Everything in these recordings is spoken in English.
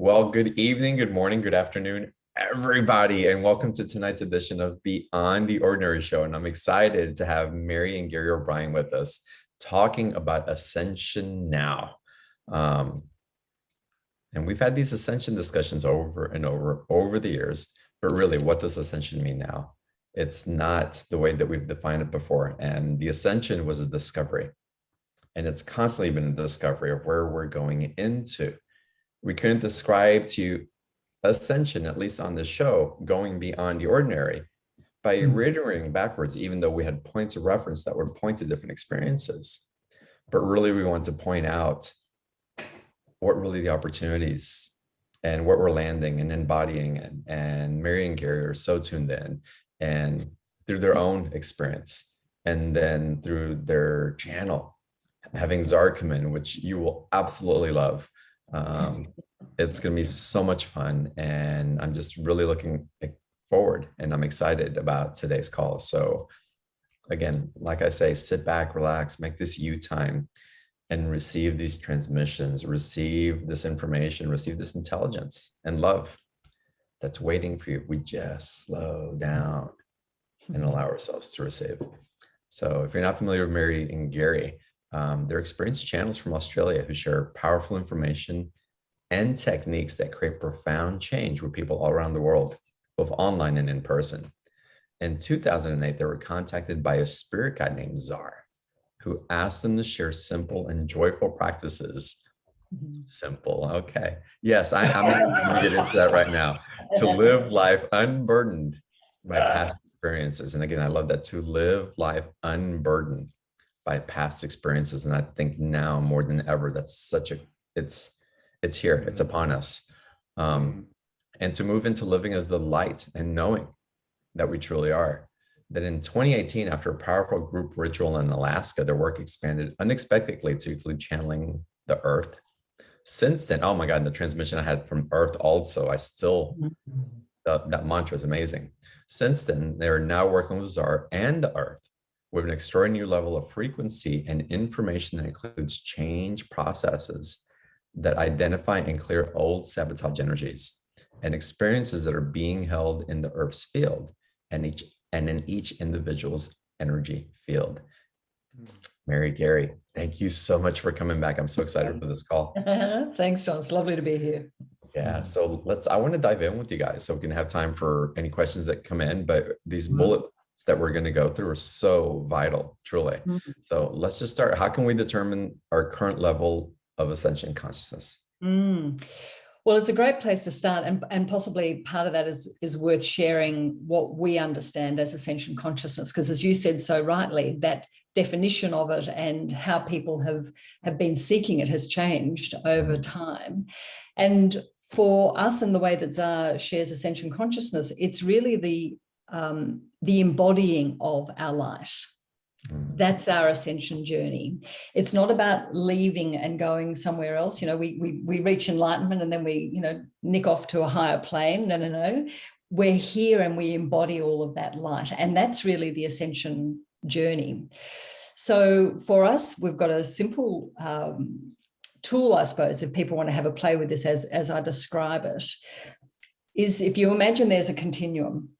Well, good evening, good morning, good afternoon, everybody, and welcome to tonight's edition of Beyond the Ordinary Show. And I'm excited to have Mary and Gary O'Brien with us talking about Ascension Now. And we've had these ascension discussions over and over the years, but really, what does ascension mean now? It's not the way that we've defined it before. And the ascension was a discovery, and it's constantly been a discovery of where we're going into. We couldn't describe to ascension, at least on the show, going beyond the ordinary by reiterating backwards, even though we had points of reference that would point to different experiences. But really, we want to point out what really the opportunities and what we're landing and embodying. And Mary and Gary are so tuned in, and through their own experience, and then through their channel, having Zara come in, which you will absolutely love. It's going to be so much fun, and I'm just really looking forward, and I'm excited about today's call. So again, like I say, sit back, relax, make this you time, and receive these transmissions, receive this information, receive this intelligence and love that's waiting for you. We just slow down and allow ourselves to receive. So if you're not familiar with Mary and Gary, they're experienced channels from Australia who share powerful information and techniques that create profound change with people all around the world, both online and in person. In 2008, they were contacted by a spirit guide named Zara, who asked them to share simple and joyful practices. Simple, okay. Yes, I'm going to get into that right now. To live life unburdened by past experiences. And again, I love that, to live life unburdened by past experiences. And I think now more than ever, that's such a, it's here, it's upon us. And to move into living as the light and knowing that we truly are. That in 2018, after a powerful group ritual in Alaska, their work expanded unexpectedly to include channeling the earth. Since then, oh my God, the transmission I had from earth also, I still, that mantra is amazing. Since then, they are now working with Zara and the earth with an extraordinary level of frequency and information that includes change processes that identify and clear old sabotage energies and experiences that are being held in the earth's field and in each individual's energy field. Mary, Gary, thank you so much for coming back. I'm so excited for this call. Thanks, John. It's lovely to be here. Yeah, so I want to dive in with you guys so we can have time for any questions that come in, but these bullets that we're going to go through are so vital, truly. So let's just start. How can we determine our current level of ascension consciousness? Well, it's a great place to start, and possibly part of that is worth sharing what we understand as ascension consciousness, because as you said so rightly, that definition of it and how people have been seeking it has changed over time. And for us, in the way that Zara shares ascension consciousness, it's really the embodying of our light. That's our ascension journey. It's not about leaving and going somewhere else. You know, we reach enlightenment and then we, you know, nick off to a higher plane. No. We're here and we embody all of that light. And that's really the ascension journey. So for us, we've got a simple tool, I suppose, if people want to have a play with this as I describe it, is if you imagine there's a continuum.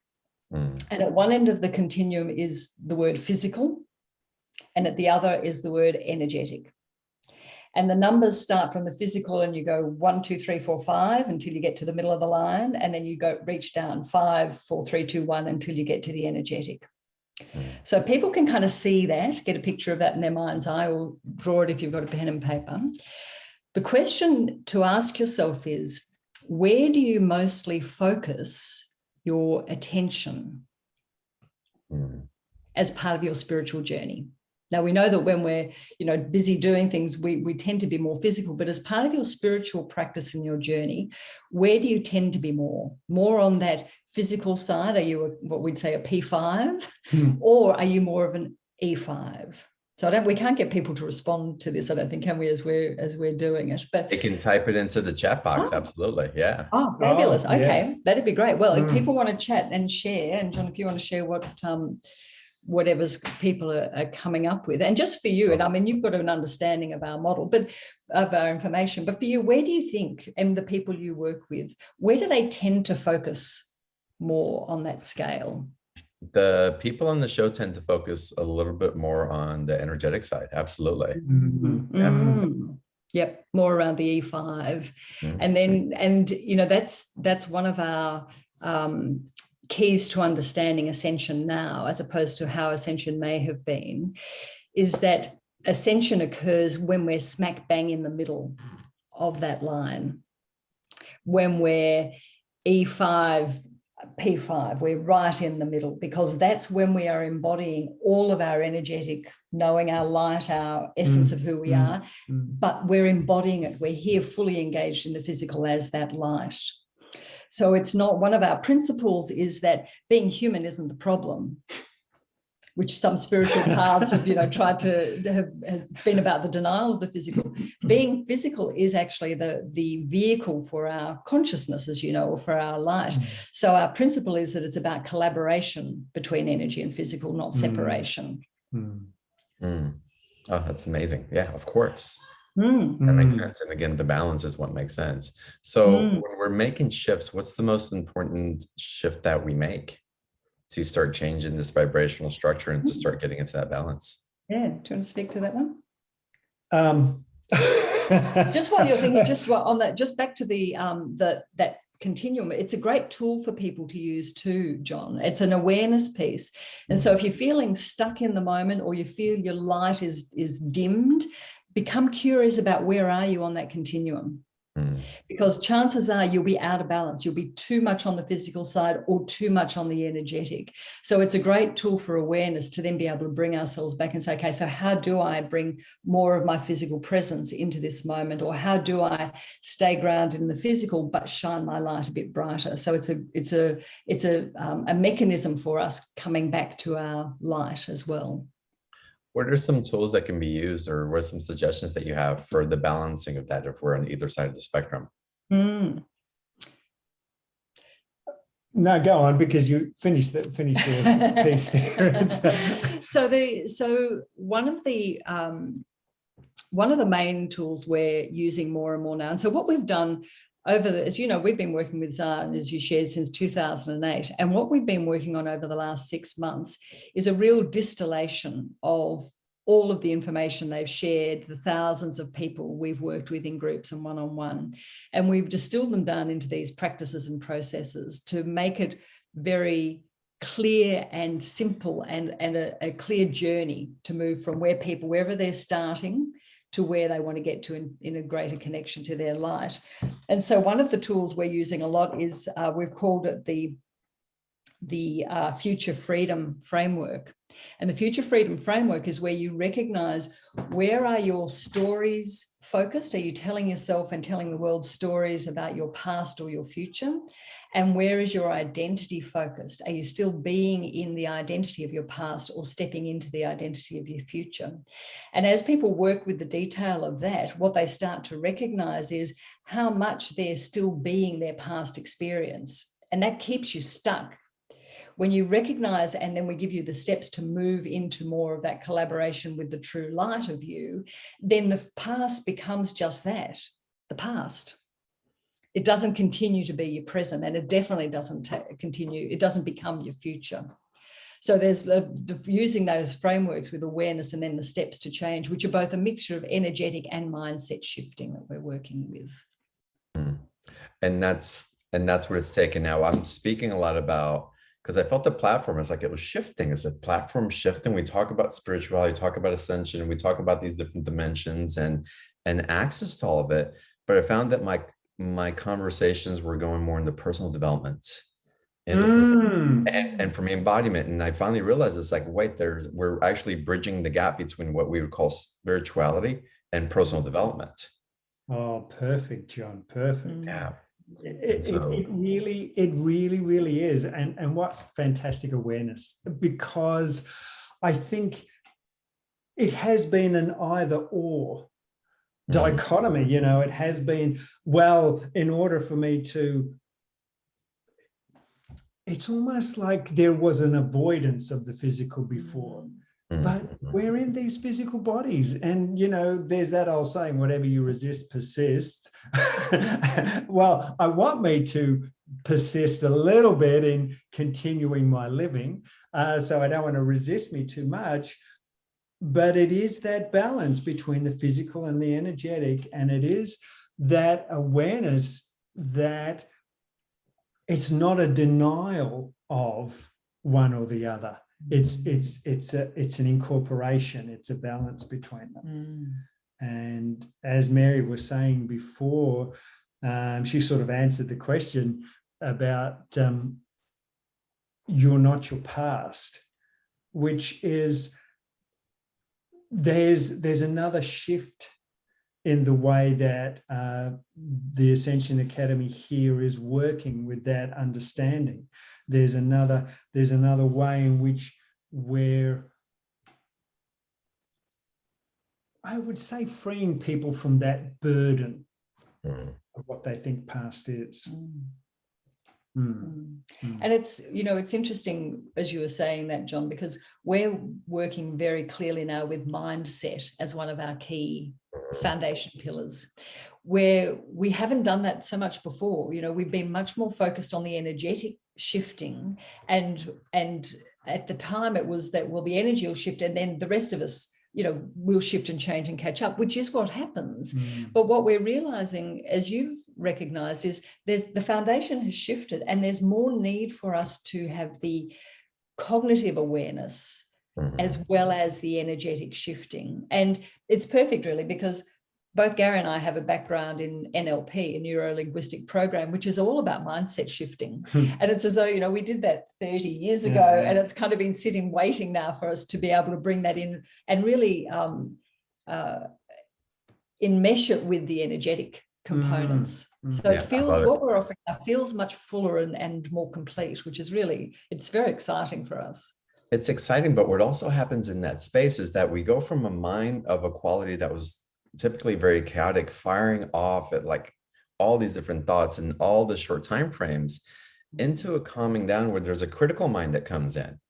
And at one end of the continuum is the word physical, and at the other is the word energetic. And the numbers start from the physical and you go 1, 2, 3, 4, 5 until you get to the middle of the line. And then you reach down 5, 4, 3, 2, 1 until you get to the energetic. So people can kind of see that, get a picture of that in their mind's eye, or draw it if you've got a pen and paper. The question to ask yourself is, where do you mostly focus your attention as part of your spiritual journey? Now, we know that when we're, you know, busy doing things, we tend to be more physical, but as part of your spiritual practice in your journey, where do you tend to be more on that physical side? Are you what we'd say a P5 or are you more of an E5? So we can't get people to respond to this, I don't think, can we, as we're doing it? But they can type it into the chat box. Absolutely. Yeah. Oh, fabulous. Okay. Yeah. That'd be great. Well, if people want to chat and share, and John, if you want to share whatever's people are coming up with. And just for you, and I mean, you've got an understanding of our model, but of our information, but for you, where do you think, and the people you work with, where do they tend to focus more on that scale? The people on the show tend to focus a little bit more on the energetic side. Absolutely. Yep, more around the E5. And then, you know, that's one of our keys to understanding Ascension now, as opposed to how Ascension may have been, is that Ascension occurs when we're smack bang in the middle of that line. When we're E5, P5, we're right in the middle, because that's when we are embodying all of our energetic, knowing our light, our essence of who we are, but we're embodying it. We're here fully engaged in the physical as that light. So it's not, one of our principles is that being human isn't the problem, which some spiritual paths have, you know, tried to have. It's been about the denial of the physical. Being physical is actually the vehicle for our consciousness, as you know, or for our light. So our principle is that it's about collaboration between energy and physical, not separation. Oh, that's amazing. Yeah, of course. That makes sense. And again, the balance is what makes sense. So when we're making shifts, what's the most important shift that we make to start changing this vibrational structure and to start getting into that balance? Yeah, do you want to speak to that one? Just while you're thinking, just on that, just back to that continuum, it's a great tool for people to use too, John. It's an awareness piece. And so if you're feeling stuck in the moment, or you feel your light is dimmed, become curious about where are you on that continuum. Because chances are you'll be out of balance. You'll be too much on the physical side or too much on the energetic. So it's a great tool for awareness to then be able to bring ourselves back and say, okay, so how do I bring more of my physical presence into this moment? Or how do I stay grounded in the physical but shine my light a bit brighter? So it's a mechanism for us coming back to our light as well. What are some tools that can be used, or what are some suggestions that you have for the balancing of that if we're on either side of the spectrum? No, go on, because you finished your piece there. So one of the main tools we're using more and more now, and so what we've done as you know, we've been working with Zara, as you shared, since 2008. And what we've been working on over the last 6 months is a real distillation of all of the information they've shared, the thousands of people we've worked with in groups and one-on-one. And we've distilled them down into these practices and processes to make it very clear and simple, and a clear journey to move from wherever they're starting to where they want to get to in a greater connection to their light. And so one of the tools we're using a lot is, we've called it the Future Freedom Framework. And the Future Freedom Framework is where you recognize, where are your stories focused? Are you telling yourself and telling the world stories about your past or your future? And where is your identity focused? Are you still being in the identity of your past, or stepping into the identity of your future? And as people work with the detail of that, what they start to recognize is how much they're still being their past experience. And that keeps you stuck. When you recognize, and then we give you the steps to move into more of that collaboration with the true light of you, then the past becomes just that, the past. It doesn't continue to be your present, and it definitely doesn't continue. It doesn't become your future. So there's using those frameworks with awareness, and then the steps to change, which are both a mixture of energetic and mindset shifting that we're working with. And that's what it's taken now. I'm speaking a lot about, because I felt the platform is like it was shifting. It's a platform shifting. We talk about spirituality, talk about ascension, we talk about these different dimensions and access to all of it. But I found that my conversations were going more into personal development and for me, embodiment. And I finally realized it's like, wait, we're actually bridging the gap between what we would call spirituality and personal development. Oh, perfect, John. Perfect. Yeah. It really is. And what fantastic awareness, because I think it has been an either or dichotomy. You know, it has been, well, in order for me to it's almost like there was an avoidance of the physical before. But we're in these physical bodies. And, you know, there's that old saying, whatever you resist persists. Well, I want me to persist a little bit in continuing my living. So I don't want to resist me too much. But it is that balance between the physical and the energetic. And it is that awareness that it's not a denial of one or the other. It's an incorporation. It's a balance between them. And as Mary was saying before, she sort of answered the question about you're not your past, which is there's another shift in the way that the Ascension Academy here is working with that understanding. There's another way in which we're, I would say, freeing people from that burden of what they think past is. And it's, you know, it's interesting, as you were saying that, John, because we're working very clearly now with mindset as one of our key foundation pillars, where we haven't done that so much before. You know, we've been much more focused on the energetic shifting, and at the time it was that, well, the energy will shift and then the rest of us, you know, will shift and change and catch up, which is what happens. But what we're realizing, as you've recognized, is the foundation has shifted and there's more need for us to have the cognitive awareness as well as the energetic shifting. And it's perfect, really, because both Gary and I have a background in NLP, a neuro-linguistic program, which is all about mindset shifting. And it's as though, you know, we did that 30 years ago, and it's kind of been sitting waiting now for us to be able to bring that in and really enmesh it with the energetic components. So it feels, what we're offering now feels much fuller and more complete, which is really, it's very exciting for us. It's exciting, but what also happens in that space is that we go from a mind of a quality that was typically very chaotic, firing off at like all these different thoughts and all the short time frames, into a calming down where there's a critical mind that comes in,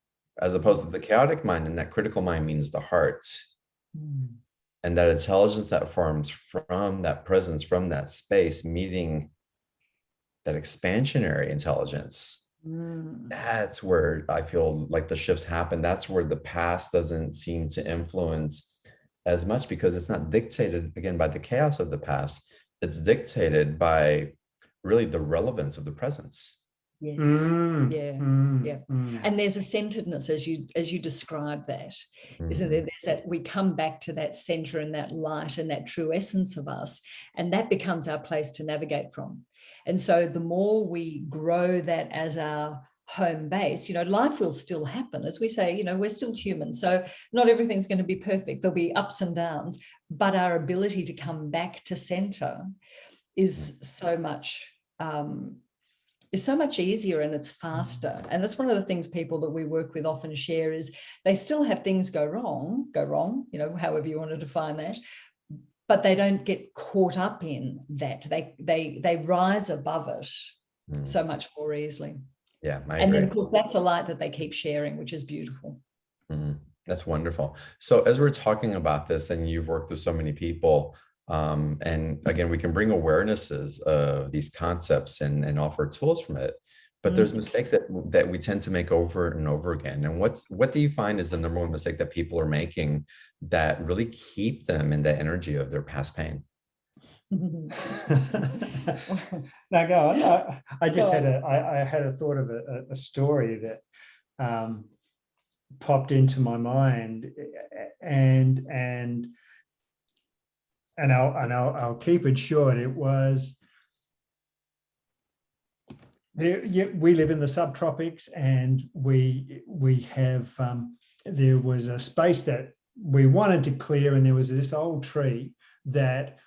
as opposed to the chaotic mind. And that critical mind means the heart. And that intelligence that forms from that presence, from that space, meeting that expansionary intelligence. That's where I feel like the shifts happen. That's where the past doesn't seem to influence as much, because it's not dictated, again, by the chaos of the past. It's dictated by really the relevance of the presence. Yes. And there's a centeredness, as you describe that, isn't there? There's that, we come back to that center and that light and that true essence of us, and that becomes our place to navigate from. And so the more we grow that as our home base, you know, life will still happen. As we say, you know, we're still human, so not everything's going to be perfect. There'll be ups and downs, but our ability to come back to center is so much easier, and it's faster. And that's one of the things people that we work with often share, is they still have things go wrong, you know, however you want to define that, but they don't get caught up in that. They rise above it so much more easily. Yeah, I agree. And then, of course, that's a light that they keep sharing, which is beautiful. That's wonderful. So as we're talking about this, and you've worked with so many people, and again, we can bring awarenesses of these concepts and offer tools from it, but there's mistakes that we tend to make over and over again. And what do you find is the number one mistake that people are making that really keep them in the energy of their past pain? Now go on. I just had a thought of a story that popped into my mind, and I'll keep it short. It was, we live in the subtropics, and we have there was a space that we wanted to clear, and there was this old tree that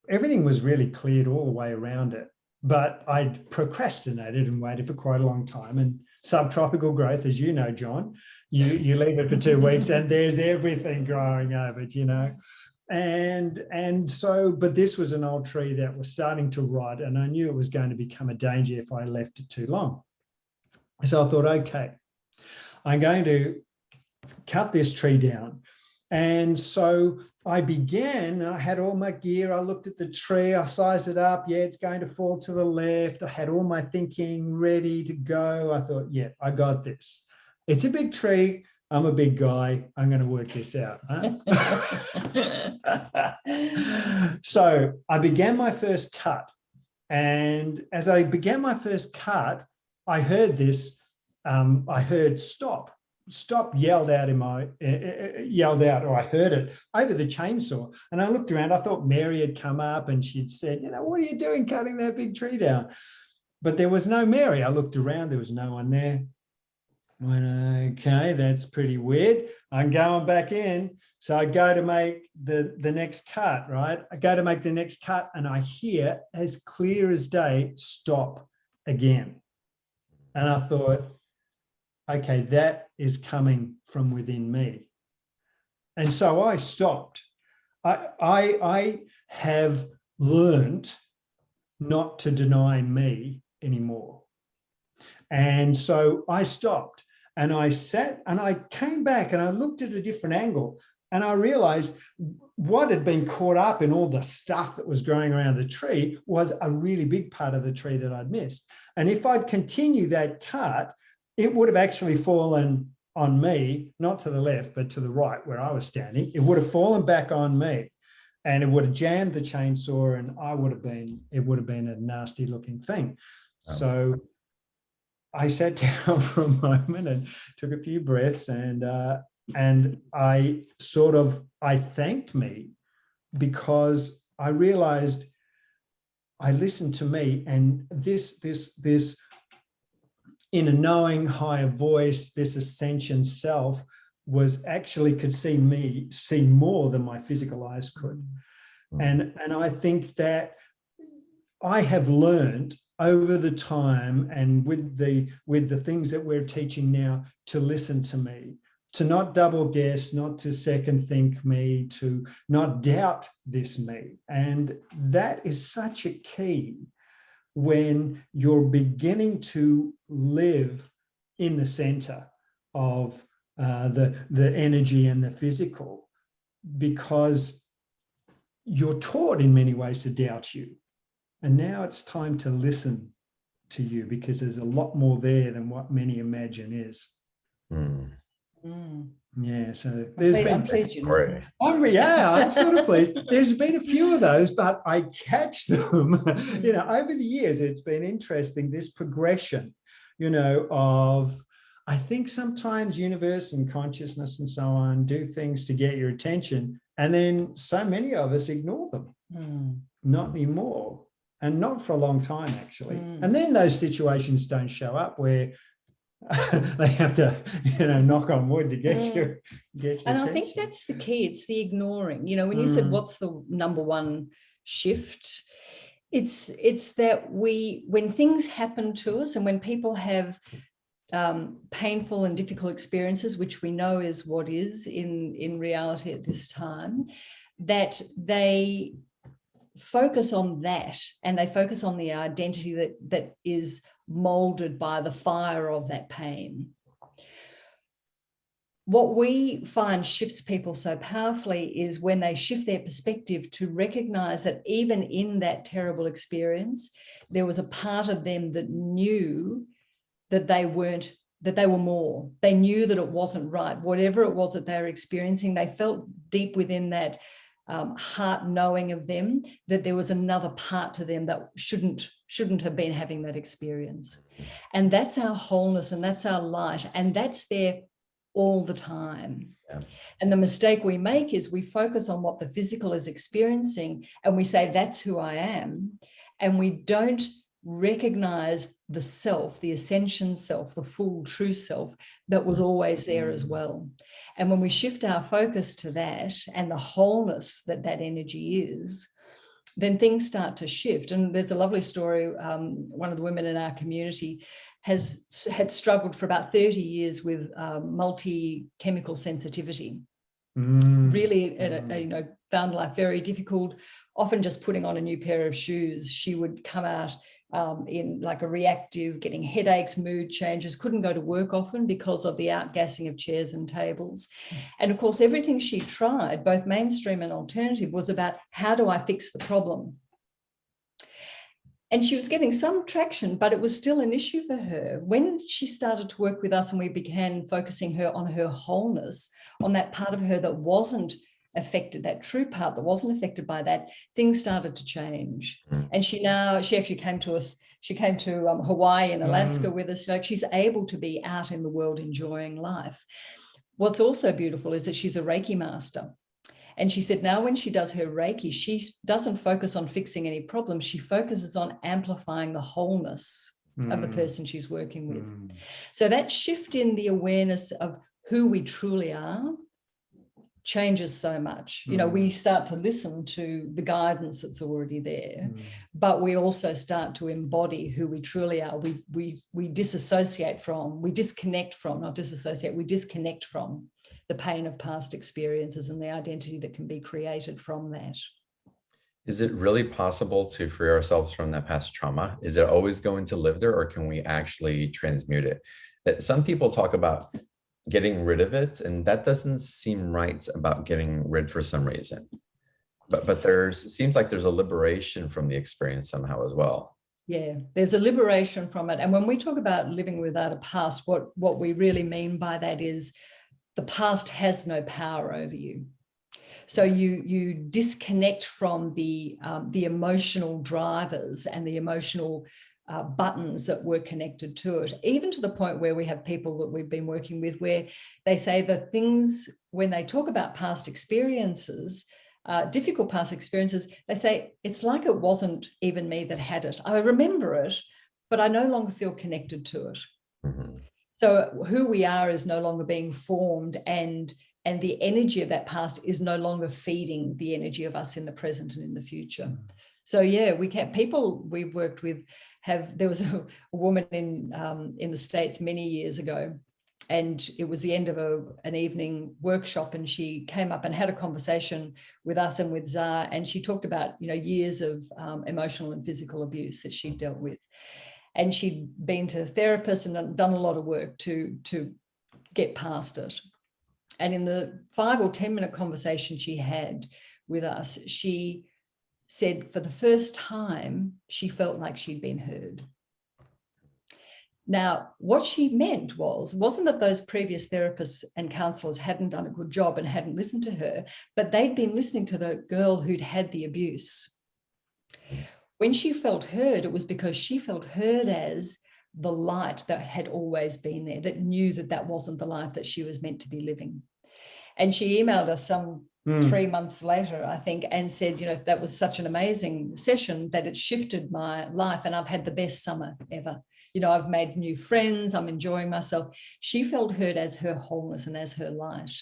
everything was really cleared all the way around it, but I'd procrastinated and waited for quite a long time. And subtropical growth, as you know, John, you leave it for 2 weeks and there's everything growing over it, you know. And so, but this was an old tree that was starting to rot, and I knew it was going to become a danger if I left it too long. So I thought, okay, I'm going to cut this tree down. And so I began, I had all my gear. I looked at the tree, I sized it up. Yeah, it's going to fall to the left. I had all my thinking ready to go. I thought, yeah, I got this. It's a big tree. I'm a big guy. I'm going to work this out. Huh? So I began my first cut. And as I began my first cut, I heard this. I heard stop. Stop yelled out in my or I heard it over the chainsaw. And I looked around. I thought Mary had come up and she'd said, what are you doing cutting that big tree down? But there was no Mary. I looked around. There was no one there. I went, okay, that's pretty weird. I'm going back in. So I go to make the next cut, right? I go to make the next cut and I hear as clear as day, stop again. And I thought, okay, that is coming from within me. And so I stopped. I have learned not to deny me anymore. And so I stopped and I sat and I came back and I looked at a different angle and I realized what had been caught up in all the stuff that was growing around the tree was a really big part of the tree that I'd missed. And if I'd continued that cut, it would have actually fallen on me, not to the left, but to the right where I was standing. It would have fallen back on me and it would have jammed the chainsaw and it would have been a nasty looking thing. Oh. So I sat down for a moment and took a few breaths and I thanked me because I realized I listened to me and this in a knowing higher voice, this ascension self could see more than my physical eyes could. And I think that I have learned over the time and with the things that we're teaching now to listen to me, to not double guess, not to second think me, to not doubt this me. And that is such a key when you're beginning to live in the center of the energy and the physical, because you're taught in many ways to doubt you. And now it's time to listen to you because there's a lot more there than what many imagine is. Yeah, so I'm pleased. I'm sort of pleased. There's been a few of those, but I catch them, over the years. It's been interesting, this progression, of, I think sometimes universe and consciousness and so on do things to get your attention. And then so many of us ignore them. Not anymore. And not for a long time, actually. And then those situations don't show up where they have to, knock on wood to get your and attention. I think that's the key. It's the ignoring. When you said what's the number one shift, it's that when things happen to us and when people have painful and difficult experiences, which we know is what is in reality at this time, that they focus on that and they focus on the identity that is molded by the fire of that pain. What we find shifts people so powerfully is when they shift their perspective to recognize that even in that terrible experience, there was a part of them that knew that they were more. They knew that it wasn't right. Whatever it was that they were experiencing, they felt deep within that heart knowing of them that there was another part to them that shouldn't have been having that experience. And that's our wholeness and that's our light, and that's there all the time. Yeah. And the mistake we make is we focus on what the physical is experiencing and we say that's who I am, and we don't recognize the self, the ascension self, the full true self that was always there as well. And when we shift our focus to that and the wholeness that energy is, then things start to shift. And there's a lovely story. One of the women in our community had struggled for about 30 years with multi-chemical sensitivity. Really, found life very difficult. Often just putting on a new pair of shoes, she would come out in like a reactive, getting headaches, mood changes, couldn't go to work often because of the outgassing of chairs and tables. And of course, everything she tried, both mainstream and alternative, was about how do I fix the problem? And she was getting some traction, but it was still an issue for her. When she started to work with us and we began focusing her on her wholeness, on that part of her that wasn't affected, that true part that wasn't affected by that, things started to change. And she actually came to us, she came to Hawaii and Alaska with us. Like, she's able to be out in the world enjoying life. What's also beautiful is that she's a Reiki master. And she said now when she does her Reiki, she doesn't focus on fixing any problems. She focuses on amplifying the wholeness of the person she's working with. So that shift in the awareness of who we truly are changes so much. You know, we start to listen to the guidance that's already there, but we also start to embody who we truly are. We disassociate from, we disconnect from, not disassociate, we disconnect from the pain of past experiences and the identity that can be created from that. Is it really possible to free ourselves from that past trauma? Is it always going to live there, or can we actually transmute it? That some people talk about getting rid of it, and that doesn't seem right about getting rid for some reason. But it seems like there's a liberation from the experience somehow as well. Yeah, there's a liberation from it. And when we talk about living without a past, what we really mean by that is the past has no power over you. So you disconnect from the emotional drivers and the emotional buttons that were connected to it, even to the point where we have people that we've been working with where they say that things, when they talk about past experiences, difficult past experiences, they say, it's like it wasn't even me that had it. I remember it, but I no longer feel connected to it. So who we are is no longer being formed, and the energy of that past is no longer feeding the energy of us in the present and in the future. So yeah, people we've worked with there was a woman in the States many years ago, and it was the end of an evening workshop, and she came up and had a conversation with us and with Zah, and she talked about, you know, years of emotional and physical abuse that she'd dealt with. And she'd been to therapists and done a lot of work to get past it. And in the 5 or 10 minute conversation she had with us, she said for the first time, she felt like she'd been heard. Now, what she meant wasn't that those previous therapists and counselors hadn't done a good job and hadn't listened to her, but they'd been listening to the girl who'd had the abuse. When she felt heard, it was because she felt heard as the light that had always been there, that knew that that wasn't the life that she was meant to be living. And she emailed us some 3 months later, I think, and said, you know, that was such an amazing session that it shifted my life, and I've had the best summer ever. You know, I've made new friends, I'm enjoying myself. She felt heard as her wholeness and as her light.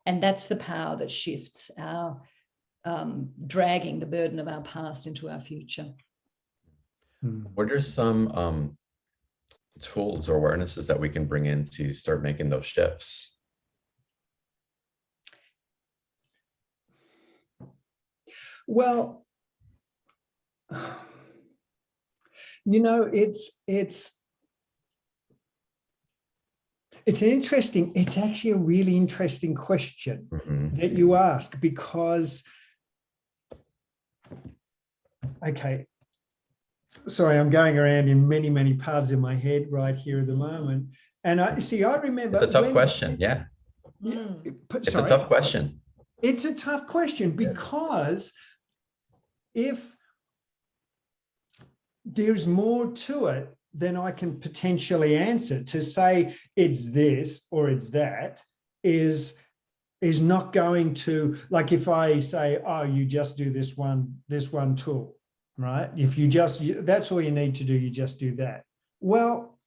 And that's the power that shifts our dragging the burden of our past into our future. What are some tools or awarenesses that we can bring in to start making those shifts? Well, you know, it's actually a really interesting question that you ask, because, okay, sorry, I'm going around in many, many paths in my head right here at the moment. And I remember— It's a tough question, yeah. It's a tough question. It's a tough question, because if there's more to it than I can potentially answer, to say it's this or it's that is not going to, like, if I say, oh, you just do this one tool, right? If that's all you need to do, you just do that. Well,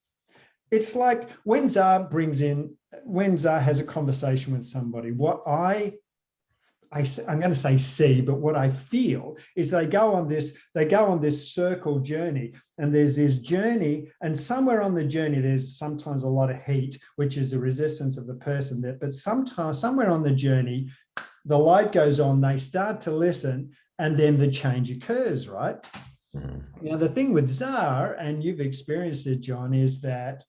it's like when Zah has a conversation with somebody, what I'm going to say see, but what I feel is they go on this circle journey, and there's this journey, and somewhere on the journey, there's sometimes a lot of heat, which is the resistance of the person there. But somewhere on the journey, the light goes on, they start to listen, and then the change occurs, right? Now, the thing with Tsar, and you've experienced it, John, is that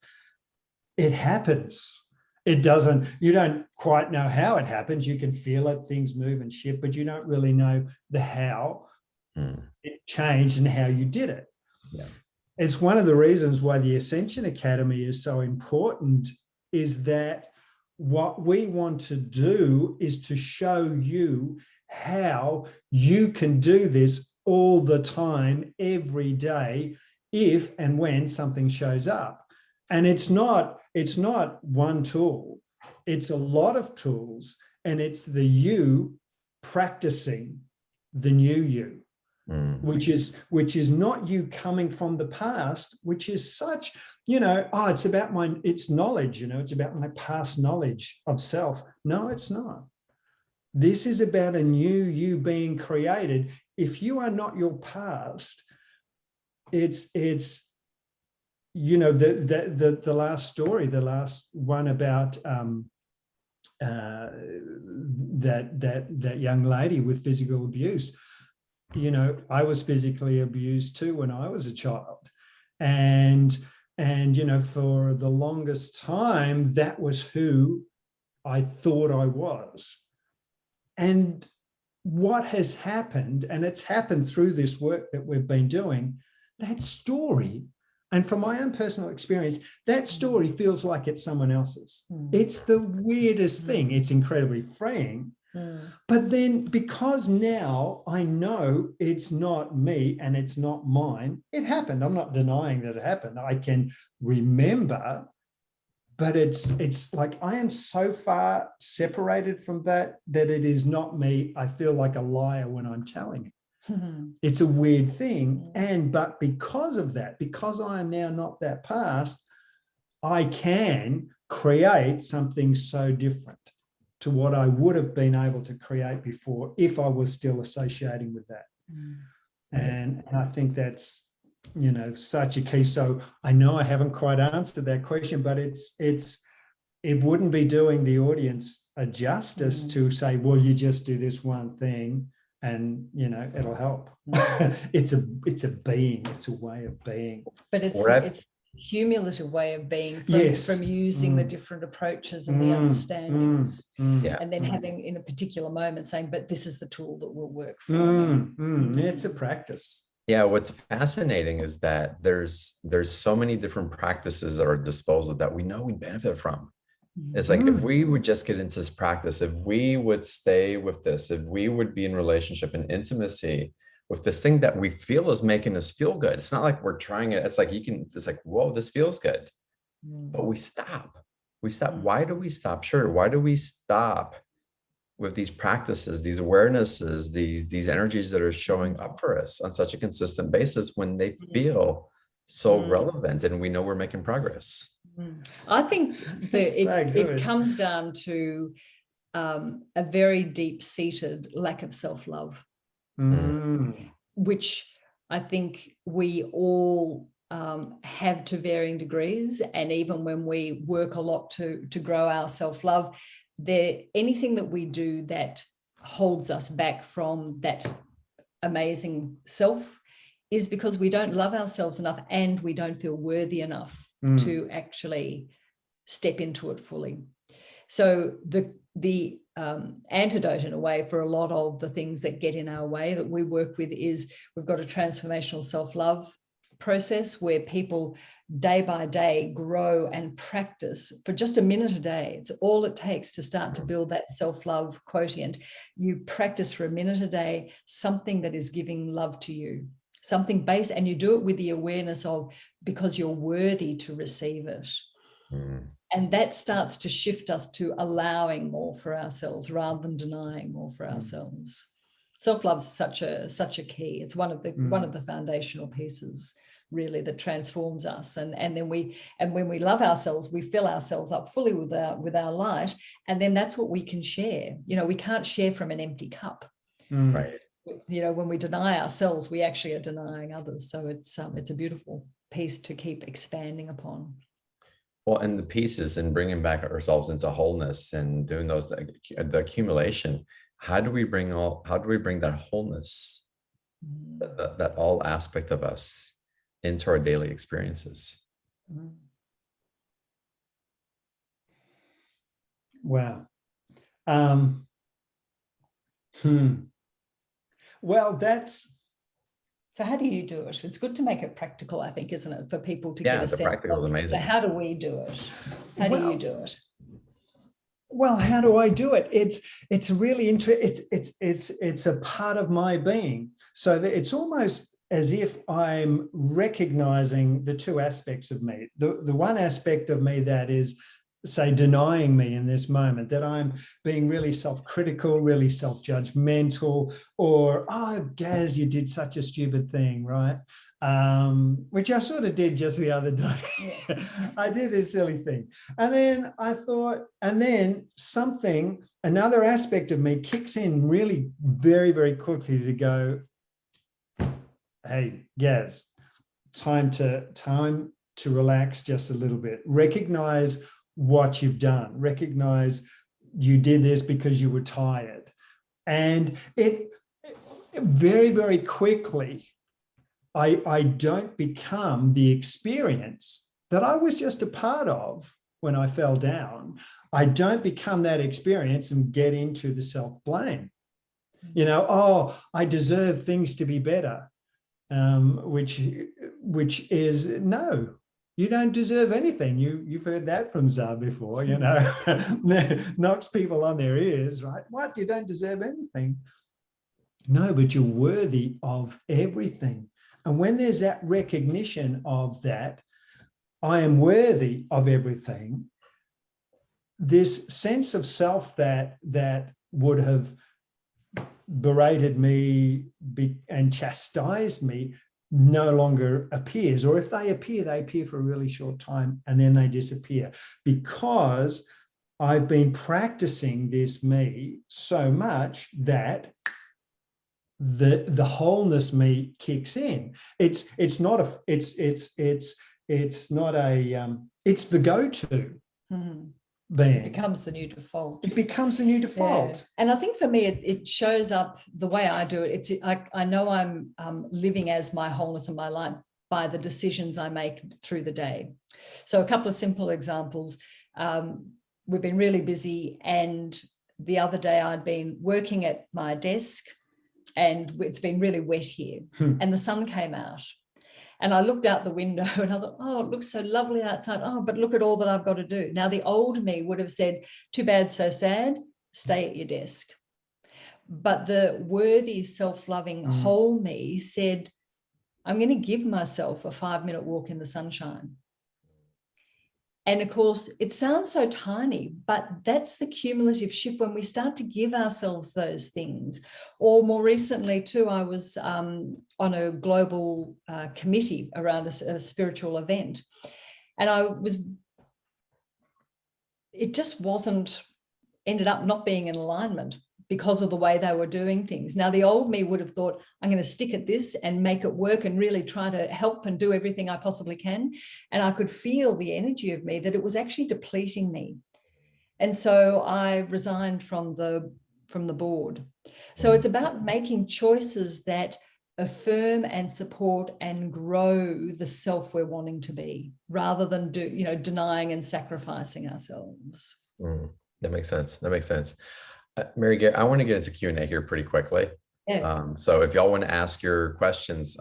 it happens. It doesn't, you don't quite know how it happens. You can feel it, things move and shift, but you don't really know the how it changed and how you did it. Yeah. It's one of the reasons why the Ascension Academy is so important, is that what we want to do is to show you how you can do this all the time, every day, if and when something shows up. And it's not one tool, it's a lot of tools, and it's the you practicing the new you. Which is not you coming from the past, which is such, it's about it's knowledge, it's about my past knowledge of self. No, it's not. This is about a new you being created. If you are not your past, it's the last story, the last one about that young lady with physical abuse. I was physically abused too when I was a child. And for the longest time, that was who I thought I was. And what has happened, and it's happened through this work that we've been doing, that story, and from my own personal experience, that story feels like it's someone else's. It's the weirdest thing. It's incredibly freeing. But then, because now I know it's not me and it's not mine, it happened. I'm not denying that it happened. I can remember, but it's like I am so far separated from that it is not me. I feel like a liar when I'm telling it. It's a weird thing. But because of that, because I am now not that past, I can create something so different to what I would have been able to create before if I was still associating with that. And I think that's, such a key. So I know I haven't quite answered that question, but it wouldn't be doing the audience a justice to say, well, you just do this one thing and, it'll help. It's a being, it's a way of being. But it's cumulative way of being from using the different approaches and the understandings and then having in a particular moment saying, but this is the tool that will work for me. It's a practice. Yeah, what's fascinating is that there's so many different practices at our disposal that we know we benefit from. It's like, if we would just get into this practice, if we would stay with this, if we would be in relationship and intimacy with this thing that we feel is making us feel good. It's not like we're trying it. It's like, whoa, this feels good. But we stop. Why do we stop? Sure. Why do we stop with these practices, these awarenesses, these energies that are showing up for us on such a consistent basis when they feel so relevant and we know we're making progress? I think that it comes down to a very deep-seated lack of self-love, which I think we all have to varying degrees. And even when we work a lot to grow our self-love, anything that we do that holds us back from that amazing self is because we don't love ourselves enough and we don't feel worthy enough to actually step into it fully. So the antidote, in a way, for a lot of the things that get in our way that we work with is we've got a transformational self-love process where people day by day grow and practice for just a minute a day. It's all it takes to start to build that self-love quotient. You practice for a minute a day something that is giving love to you, something based, and you do it with the awareness of, because you're worthy to receive it. And that starts to shift us to allowing more for ourselves rather than denying more for ourselves. Self-love is such a key. It's one of the foundational pieces, really, that transforms us. And then when we love ourselves, we fill ourselves up fully with our light, and then that's what we can share. We can't share from an empty cup. Right. When we deny ourselves, we actually are denying others. So it's a beautiful piece to keep expanding upon. Well, and the pieces and bringing back ourselves into wholeness and doing the accumulation. How do we bring that wholeness that all aspect of us into our daily experiences. Wow. Well, that's... So how do you do it? It's good to make it practical, I think, isn't it, for people to get a The sense practical is of, amazing. so how do we do it? How do you do it? Well, how do I do it? It's really interesting. It's a part of my being. So that it's almost as if I'm recognizing the two aspects of me. The one aspect of me that is, say, denying me in this moment, that I'm being really self-critical, really self-judgmental, or, oh, Gaz, you did such a stupid thing, right? Which I sort of did just the other day. I did this silly thing. And then I thought, and then another aspect of me kicks in really very, very quickly to go, hey, Gaz, time to relax just a little bit. Recognize what you've done. Recognize you did this because you were tired. And it very, very quickly, I don't become the experience that I was just a part of when I fell down. I don't become that experience and get into the self-blame. You know, oh, I deserve things to be better, which is, no, you don't deserve anything. You've heard that from Zah before, you know, knocks people on their ears, right? What? You don't deserve anything. No, but you're worthy of everything. And when there's that recognition of that, I am worthy of everything, this sense of self that would have berated me and chastised me no longer appears. Or if they appear for a really short time and then they disappear, because I've been practicing this me so much that the wholeness me kicks in. It's the go-to. Being. It becomes the new default. It becomes the new default. Yeah. And I think for me, it shows up the way I do it. I know I'm living as my wholeness and my light by the decisions I make through the day. So a couple of simple examples. We've been really busy, and the other day I'd been working at my desk, and it's been really wet here, and the sun came out. And I looked out the window and I thought, oh, it looks so lovely outside. Oh, but look at all that I've got to do. Now, the old me would have said, too bad, so sad, stay at your desk. But the worthy, self-loving whole me said, I'm going to give myself a 5-minute walk in the sunshine. And of course, it sounds so tiny, but that's the cumulative shift when we start to give ourselves those things. Or more recently too, I was on a global committee around a spiritual event. And it just ended up not being in alignment because of the way they were doing things. Now, the old me would have thought, I'm going to stick at this and make it work and really try to help and do everything I possibly can. And I could feel the energy of me, that it was actually depleting me. And so I resigned from the board. So it's about making choices that affirm and support and grow the self we're wanting to be, rather than denying and sacrificing ourselves. That makes sense. That makes sense. Mary Gay, I want to get into Q&A here pretty quickly. Yeah. So if y'all want to ask your questions,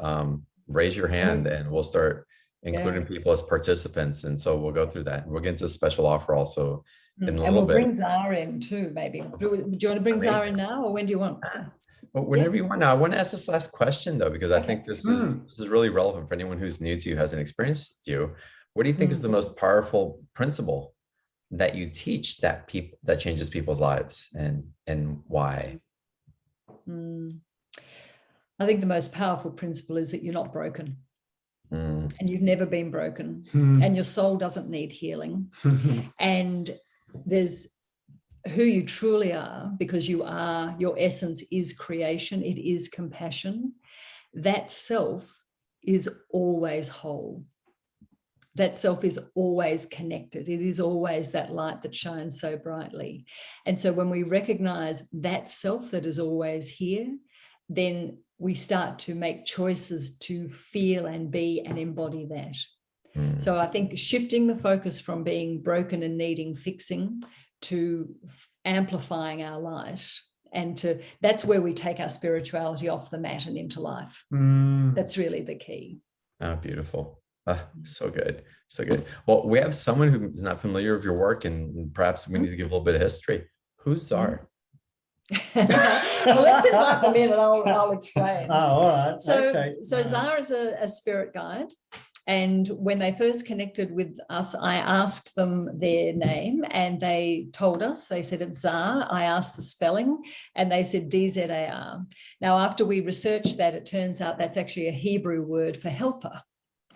raise your hand and we'll start including people as participants. And so we'll go through that. We'll get into a special offer also in a little bit. And we'll bring Zah in too, maybe. Do you want to bring Zah in now, or when do you want? Well, whenever you want. Now, I want to ask this last question though, because I think this is really relevant for anyone who's new to you, hasn't experienced you. What do you think is the most powerful principle that you teach that changes people's lives, and why? I think the most powerful principle is that you're not broken, and you've never been broken, and your soul doesn't need healing. And there's who you truly are, because your essence is creation. It is compassion. That self is always whole. That self is always connected. It is always that light that shines so brightly. And so when we recognize that self that is always here, then we start to make choices to feel and be and embody that. So I think shifting the focus from being broken and needing fixing to amplifying our light, and that's where we take our spirituality off the mat and into life. That's really the key. Oh, beautiful. So good. So good. Well, we have someone who's not familiar with your work, and perhaps we need to give a little bit of history. Who's Zar? Well, let's invite them in and I'll explain. Oh, all right. So, Okay. so Zar is a spirit guide. And when they first connected with us, I asked them their name and they told us, they said it's Zar. I asked the spelling and they said DZAR. Now, after we researched that, it turns out that's actually a Hebrew word for helper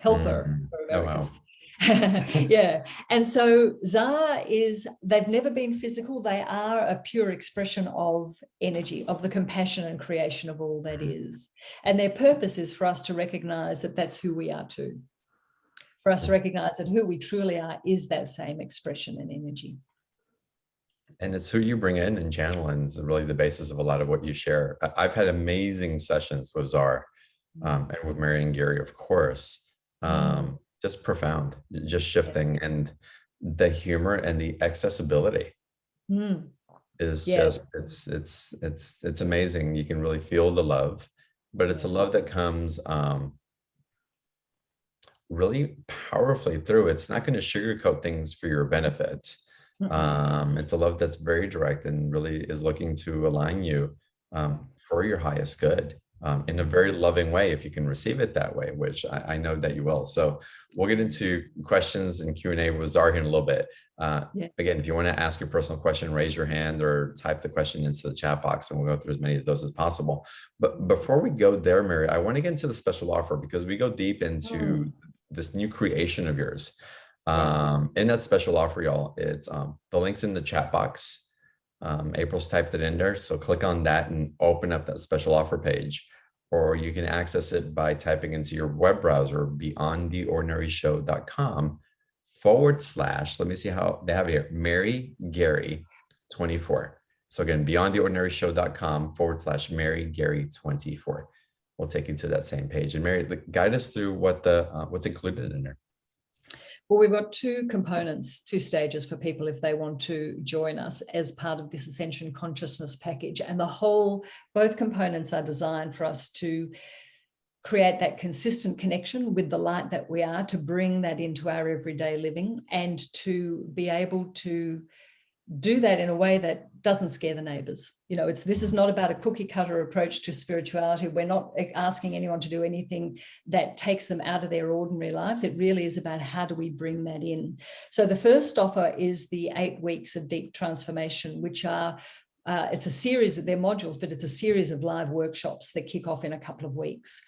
for Americans. Oh, wow. Yeah. And so Zar they've never been physical. They are a pure expression of energy, of the compassion and creation of all that is. And their purpose is for us to recognize that that's who we are too. For us to recognize that who we truly are is that same expression and energy. And it's who you bring in and channel, and it's really the basis of a lot of what you share. I've had amazing sessions with Zar and with Mary and Gary, of course. Just profound, just shifting, and the humor and the accessibility is just it's amazing. You can really feel the love, but it's a love that comes really powerfully through. It's not going to sugarcoat things for your benefit. It's a love that's very direct and really is looking to align you for your highest good. In a very loving way, if you can receive it that way, which I know that you will. So we'll get into questions and Q&A with Zar here in a little bit. Again, if you want to ask your personal question, raise your hand or type the question into the chat box and we'll go through as many of those as possible. But before we go there, Mary, I want to get into the special offer because we go deep into this new creation of yours. In that special offer, y'all, it's the link's in the chat box. April's typed it in there. So click on that and open up that special offer page, or you can access it by typing into your web browser, beyondtheordinaryshow.com / let me see how they have it here, Mary Gary 24. So again, beyondtheordinaryshow.com / Mary Gary 24. We'll take you to that same page. And Mary, guide us through what's included in there. Well, we've got two components, two stages for people if they want to join us as part of this Ascension Consciousness package. And both components are designed for us to create that consistent connection with the light that we are, to bring that into our everyday living and to be able to do that in a way that doesn't scare the neighbors. You know, this is not about a cookie cutter approach to spirituality. We're not asking anyone to do anything that takes them out of their ordinary life. It really is about how do we bring that in. So the first offer is the 8 weeks of deep transformation, which are it's a series of their modules, but it's a series of live workshops that kick off in a couple of weeks.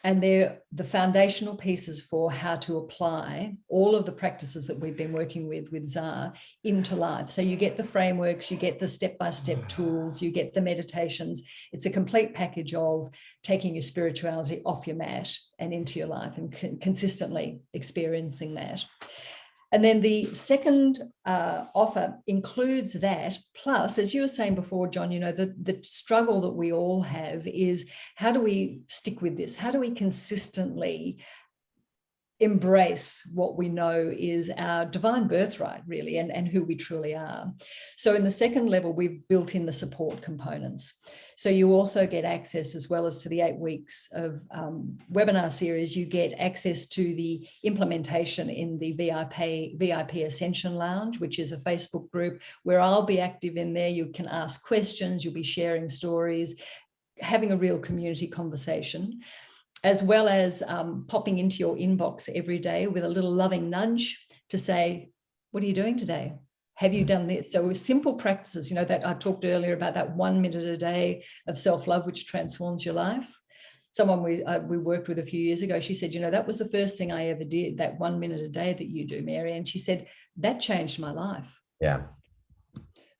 And they're the foundational pieces for how to apply all of the practices that we've been working with Zar into life. So you get the frameworks, you get the step-by-step tools, you get the meditations. It's a complete package of taking your spirituality off your mat and into your life and consistently experiencing that. And then the second offer includes that. Plus, as you were saying before, John, you know, the struggle that we all have is how do we stick with this? How do we consistently embrace what we know is our divine birthright, really, and who we truly are? So in the second level, we've built in the support components. So you also get access, as well as to the 8 weeks of webinar series, you get access to the implementation in the VIP Ascension Lounge, which is a Facebook group where I'll be active in there. You can ask questions, you'll be sharing stories, having a real community conversation, as well as popping into your inbox every day with a little loving nudge to say, what are you doing today? Have you done this? So with simple practices, you know, that I talked earlier about that 1 minute a day of self-love, which transforms your life. Someone we worked with a few years ago, she said, you know, that was the first thing I ever did, that 1 minute a day that you do, Mary. And she said, that changed my life. Yeah.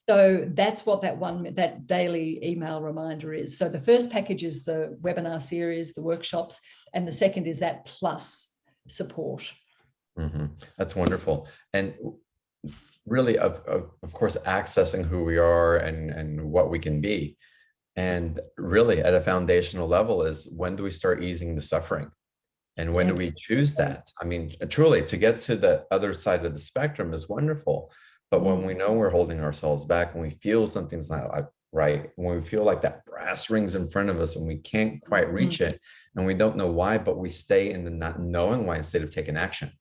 So that's what that daily email reminder is. So the first package is the webinar series, the workshops, and the second is that plus support. That's wonderful. And really, of course, accessing who we are and what we can be. And really, at a foundational level, is when do we start easing the suffering? And when do we choose that? I mean, truly, to get to the other side of the spectrum is wonderful. But when we know we're holding ourselves back, when we feel something's not right, when we feel like that brass rings in front of us and we can't quite reach it, and we don't know why, but we stay in the not knowing why instead of taking action.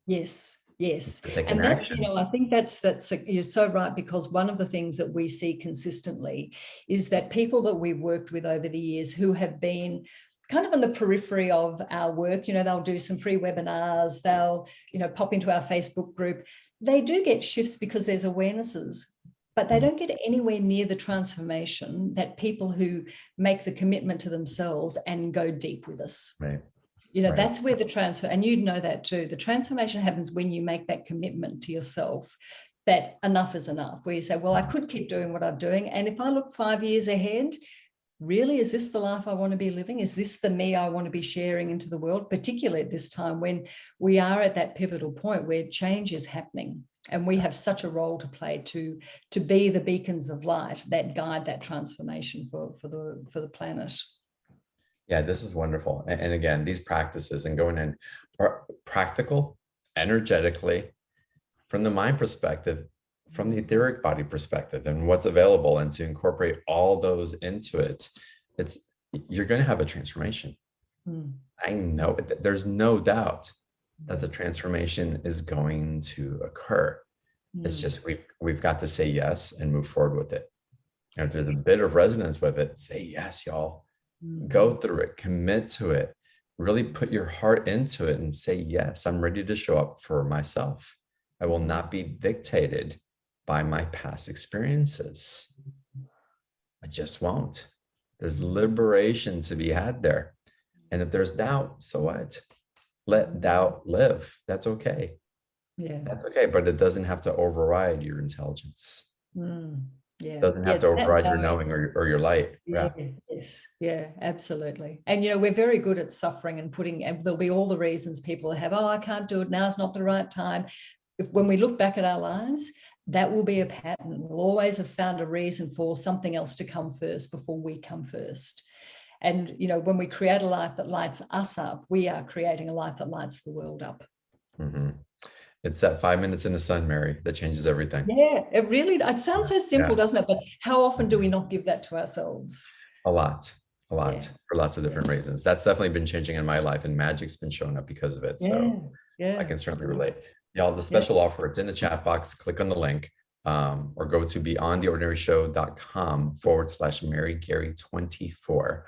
Yes. Yes. Taking And that's, action. I think that's you're so right, because one of the things that we see consistently is that people that we've worked with over the years who have been kind of on the periphery of our work, they'll do some free webinars, they'll, pop into our Facebook group. They do get shifts because there's awarenesses, but they don't get anywhere near the transformation that people who make the commitment to themselves and go deep with us. Right. That's where the transfer, and you know that too, the transformation happens when you make that commitment to yourself that enough is enough, where you say, well, I could keep doing what I'm doing. And if I look 5 years ahead, really, is this the life I want to be living? Is this the me I want to be sharing into the world, particularly at this time when we are at that pivotal point where change is happening? And we have such a role to play to be the beacons of light that guide that transformation for the planet. Yeah, this is wonderful. And again, these practices and going in are practical, energetically, from the mind perspective, from the etheric body perspective, and what's available, and to incorporate all those into it. You're going to have a transformation. I know it. There's no doubt that the transformation is going to occur. It's just we've got to say yes and move forward with it. And if there's a bit of resonance with it, say yes, y'all. Go through it, commit to it, really put your heart into it and say, yes, I'm ready to show up for myself. I will not be dictated by my past experiences. I just won't. There's liberation to be had there. And if there's doubt, so what? Let doubt live. That's okay. Yeah. That's okay, but it doesn't have to override your intelligence. Yeah. Doesn't have to override your knowing or your light. Yes. Yeah, absolutely. And, we're very good at suffering and there'll be all the reasons people have, I can't do it now, it's not the right time. When we look back at our lives, that will be a pattern. We'll always have found a reason for something else to come first before we come first. And, when we create a life that lights us up, we are creating a life that lights the world up. It's that 5 minutes in the sun, Mary, that changes everything. Yeah, it sounds so simple, doesn't it? But how often do we not give that to ourselves? A lot, for lots of different reasons. That's definitely been changing in my life, and magic's been showing up because of it. So I can certainly relate. Y'all, the special offer, it's in the chat box. Click on the link or go to beyondtheordinaryshow.com/MaryGary24.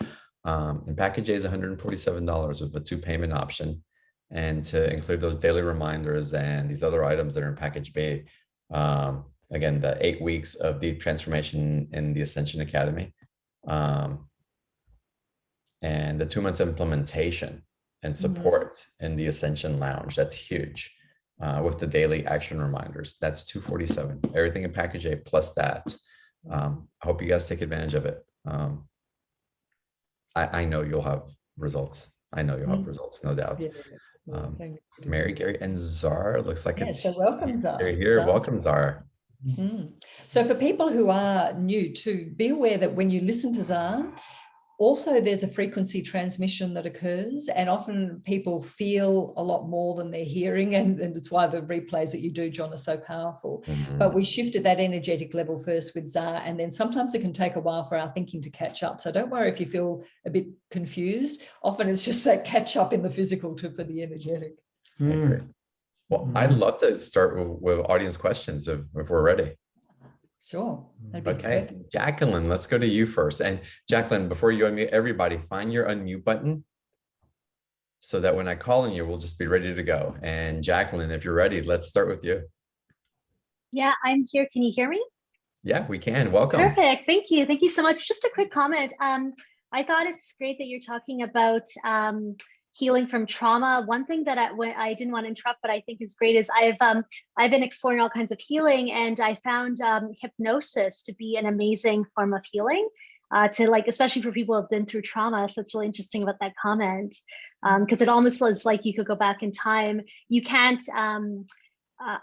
And package A is $147 with a 2-payment option. And to include those daily reminders and these other items that are in package B, again, the 8 weeks of deep transformation in the Ascension Academy, and the 2 months implementation and support in the Ascension Lounge. That's huge. With the daily action reminders, that's $247. Everything in package A plus that. I hope you guys take advantage of it. I know you'll have results. No doubt. Mary, Gary, and Zara, looks like it's so welcome, Zara. They're here. Zara's welcome, Zara. So for people who are new too, be aware that when you listen to Zara, also there's a frequency transmission that occurs, and often people feel a lot more than they're hearing, and it's why the replays that you do, John, are so powerful. But we shifted that energetic level first with Zara, and then sometimes it can take a while for our thinking to catch up. So don't worry if you feel a bit confused. Often it's just that catch up in the physical for the energetic. Well, I'd love to start with audience questions if we're ready. Sure. Okay, perfect. Jacqueline, let's go to you first. And Jacqueline, before you unmute, everybody, find your unmute button so that when I call on you, we'll just be ready to go. And Jacqueline, if you're ready, let's start with you. Yeah, I'm here. Can you hear me? Yeah, we can. Welcome. Perfect. Thank you. Thank you so much. Just a quick comment. I thought it's great that you're talking about healing from trauma. One thing that I didn't want to interrupt, but I think is great is I've been exploring all kinds of healing, and I found hypnosis to be an amazing form of healing, especially for people who have been through trauma. So it's really interesting about that comment, because it almost is like you could go back in time. You can't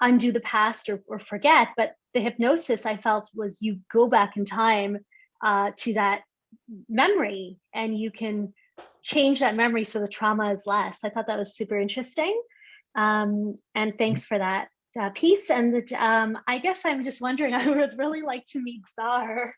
undo the past or forget, but the hypnosis I felt was you go back in time to that memory, and you can change that memory so the trauma is less. I thought that was super interesting. And thanks for that piece. And I guess I'm just wondering, I would really like to meet Czar.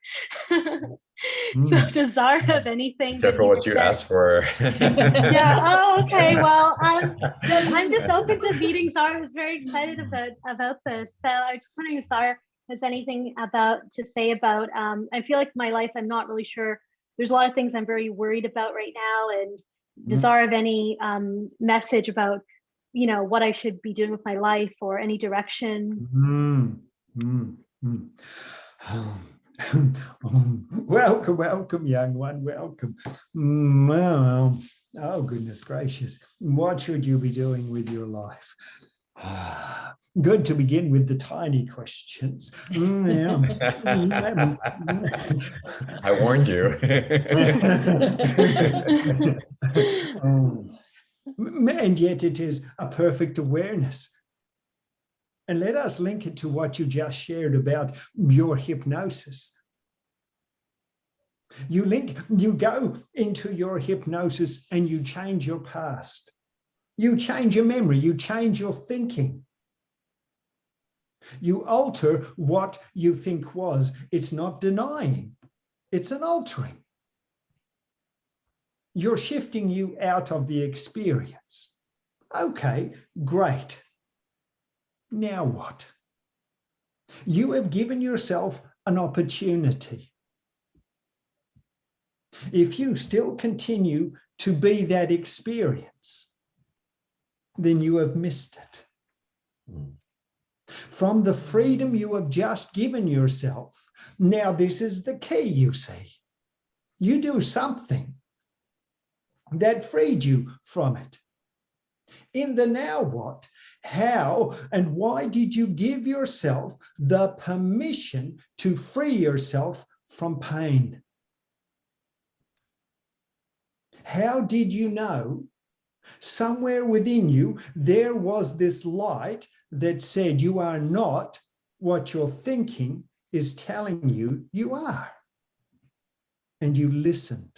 So does Czar have anything? Careful what you ask for. Yeah. Oh, okay. Well, I'm just open to meeting Czar. I was very excited about this. So I was just wondering if Czar has anything to say about, I feel like my life, I'm not really sure. There's a lot of things I'm very worried about right now. And does Czar have any message about, what I should be doing with my life, or any direction? Welcome, young one. Welcome. Well, oh, goodness gracious. What should you be doing with your life? Good to begin with the tiny questions. I warned you. And yet it is a perfect awareness. And let us link it to what you just shared about your hypnosis. You go into your hypnosis and you change your past. You change your memory, you change your thinking. You alter what you think was. It's not denying, it's an altering. You're shifting you out of the experience. Okay, great. Now what? You have given yourself an opportunity. If you still continue to be that experience, then you have missed it. From the freedom you have just given yourself, now this is the key, you see. You do something that freed you from it. In the now what, how, and why did you give yourself the permission to free yourself from pain? How did you know somewhere within you there was this light that said you are not what your thinking is telling you you are? And you listened.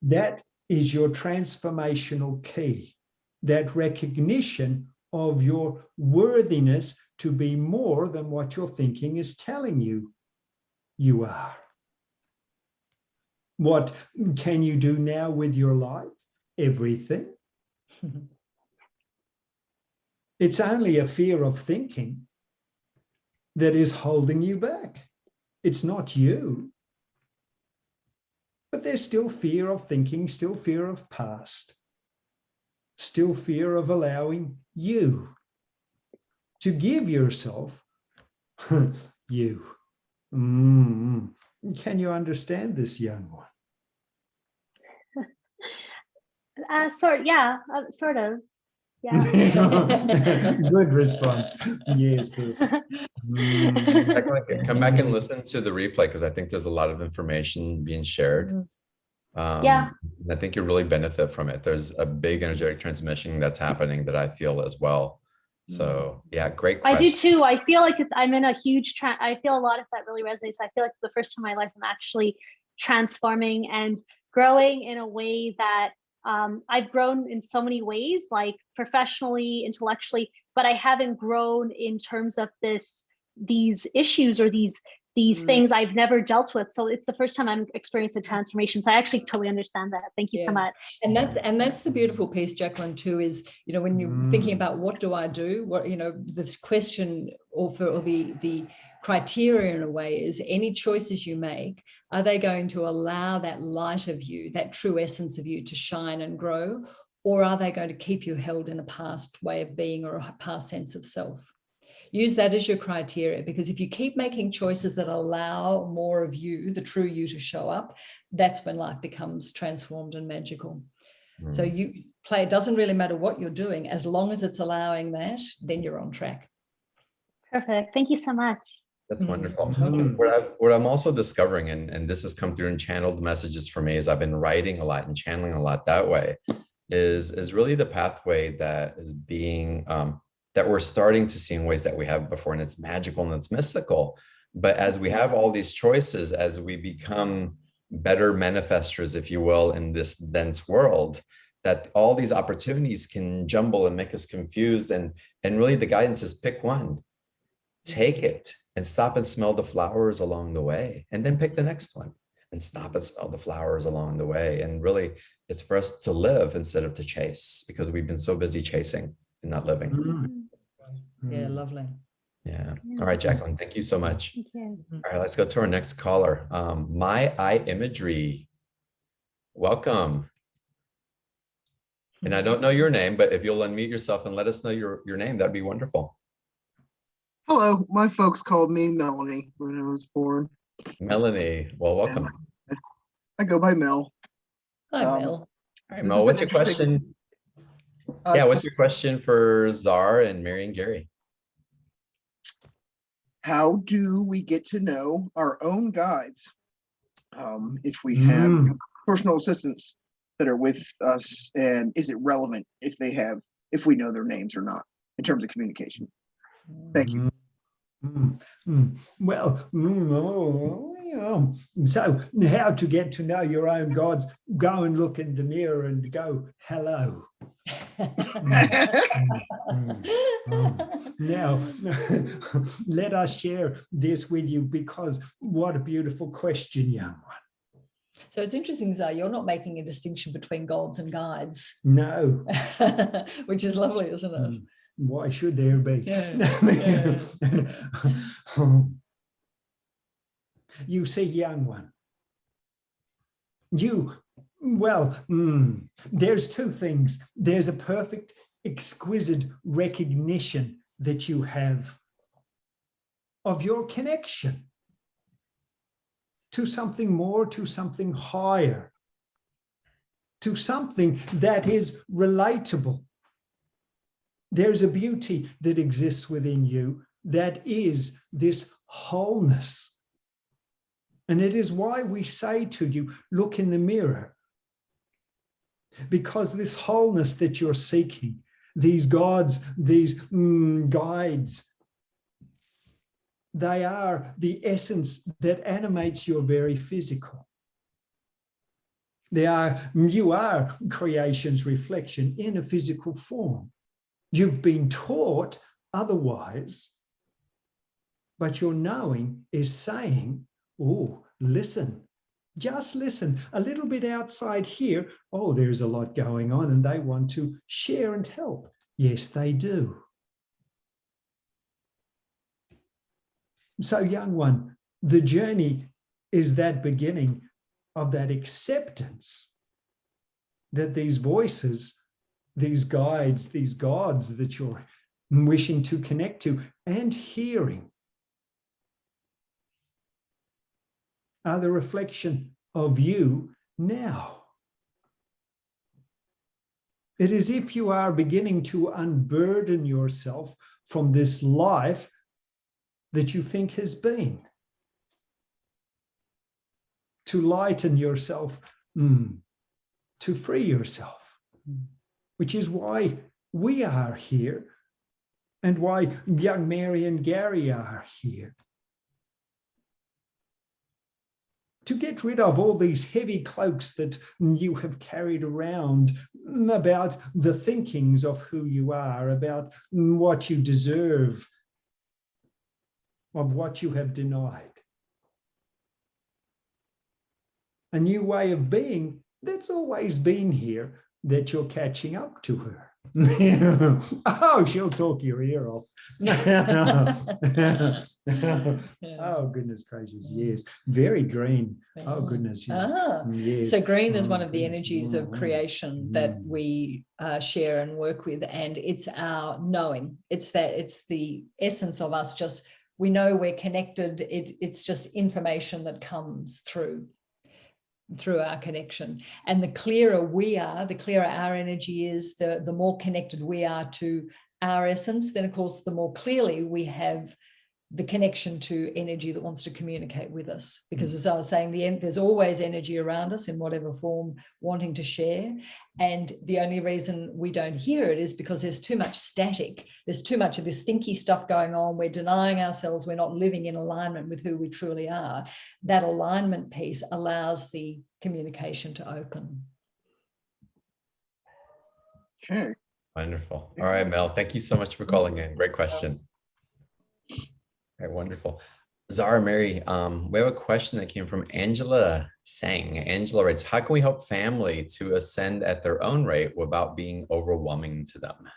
That is your transformational key, that recognition of your worthiness to be more than what your thinking is telling you you are. What can you do now with your life? Everything. It's only a fear of thinking that is holding you back. It's not you. But there's still fear of thinking, still fear of past, still fear of allowing you to give yourself you. Can you understand this, young one? Sort of. Yeah. Good response. Yes, good. Come back and listen to the replay, because I think there's a lot of information being shared. Yeah. I think you really benefit from it. There's a big energetic transmission that's happening that I feel as well. So yeah, great question. I do too. I feel like I'm in a huge I feel a lot of that really resonates. I feel like the first time in my life I'm actually transforming and growing in a way that I've grown in so many ways, like professionally, intellectually, but I haven't grown in terms of these issues or these things I've never dealt with. So it's the first time I'm experiencing transformation. So I actually totally understand that. Thank you so much. And that's the beautiful piece, Jacqueline, too, is, when you're thinking about what do I do, what, this question or the criteria in a way is any choices you make, are they going to allow that light of you, that true essence of you to shine and grow, or are they going to keep you held in a past way of being or a past sense of self? Use that as your criteria, because if you keep making choices that allow more of you, the true you, to show up, that's when life becomes transformed and magical. So it doesn't really matter what you're doing, as long as it's allowing that, then you're on track. Perfect. Thank you so much. That's wonderful. What I'm also discovering, and this has come through in channeled messages for me, is I've been writing a lot and channeling a lot that way, is really the pathway that is being, that we're starting to see in ways that we have before. And it's magical and it's mystical. But as we have all these choices, as we become better manifestors, if you will, in this dense world, that all these opportunities can jumble and make us confused. And really the guidance is pick one, take it, and stop and smell the flowers along the way, and then pick the next one and stop and smell the flowers along the way. And really it's for us to live instead of to chase, because we've been so busy chasing and not living. Yeah, lovely. Yeah. All right, Jacqueline, thank you so much. Thank you. All right, let's go to our next caller. My Eye Imagery, welcome. And I don't know your name, but if you'll unmute yourself and let us know your name, that'd be wonderful. Hello, my folks called me Melanie when I was born. Melanie, well, welcome. I go by Mel. Hi, Mel. All right, This Mel, has what's been your interesting. question? Yeah, what's your question for Czar and Mary and Gary? How do we get to know our own guides if we have personal assistants that are with us, and is it relevant if we know their names or not in terms of communication? Thank you. Well, so how to get to know your own gods? Go and look in the mirror and go, hello. Now, let us share this with you, because what a beautiful question, young one. So it's interesting, Zay, you're not making a distinction between gods and guides. No. Which is lovely, isn't it? Why should there be? Yeah. You see, young one, there's two things. There's a perfect, exquisite recognition that you have of your connection to something more, to something higher, to something that is relatable. There's a beauty that exists within you that is this wholeness. And it is why we say to you, look in the mirror. Because this wholeness that you're seeking, these gods, these guides, they are the essence that animates your very physical. You are creation's reflection in a physical form. You've been taught otherwise, but your knowing is saying, oh, listen, just listen a little bit outside here. Oh, there's a lot going on and they want to share and help. Yes, they do. So, young one, the journey is that beginning of that acceptance that these voices, these guides, these gods that you're wishing to connect to and hearing are the reflection of you now. It is if you are beginning to unburden yourself from this life that you think has been, to lighten yourself, to free yourself, which is why we are here and why young Mary and Gary are here. To get rid of all these heavy cloaks that you have carried around about the thinkings of who you are, about what you deserve, of what you have denied. A new way of being that's always been here, that you're catching up to her. Oh, she'll talk your ear off. Oh, goodness gracious, yes. Very green. Oh, goodness. Yes. So green is one of the energies of creation that we share and work with, and it's our knowing. It's the essence of us. Just, we know we're connected. It's just information that comes through our connection. And the clearer we are, the clearer our energy is, the more connected we are to our essence, then of course the more clearly we have the connection to energy that wants to communicate with us. Because as I was saying, there's always energy around us in whatever form wanting to share. And the only reason we don't hear it is because there's too much static. There's too much of this thinky stuff going on. We're denying ourselves. We're not living in alignment with who we truly are. That alignment piece allows the communication to open. Okay. Wonderful. All right, Mel, thank you so much for calling in. Great question. Okay, wonderful. Zara Mary, we have a question that came from Angela Sang. Angela writes, how can we help family to ascend at their own rate without being overwhelming to them?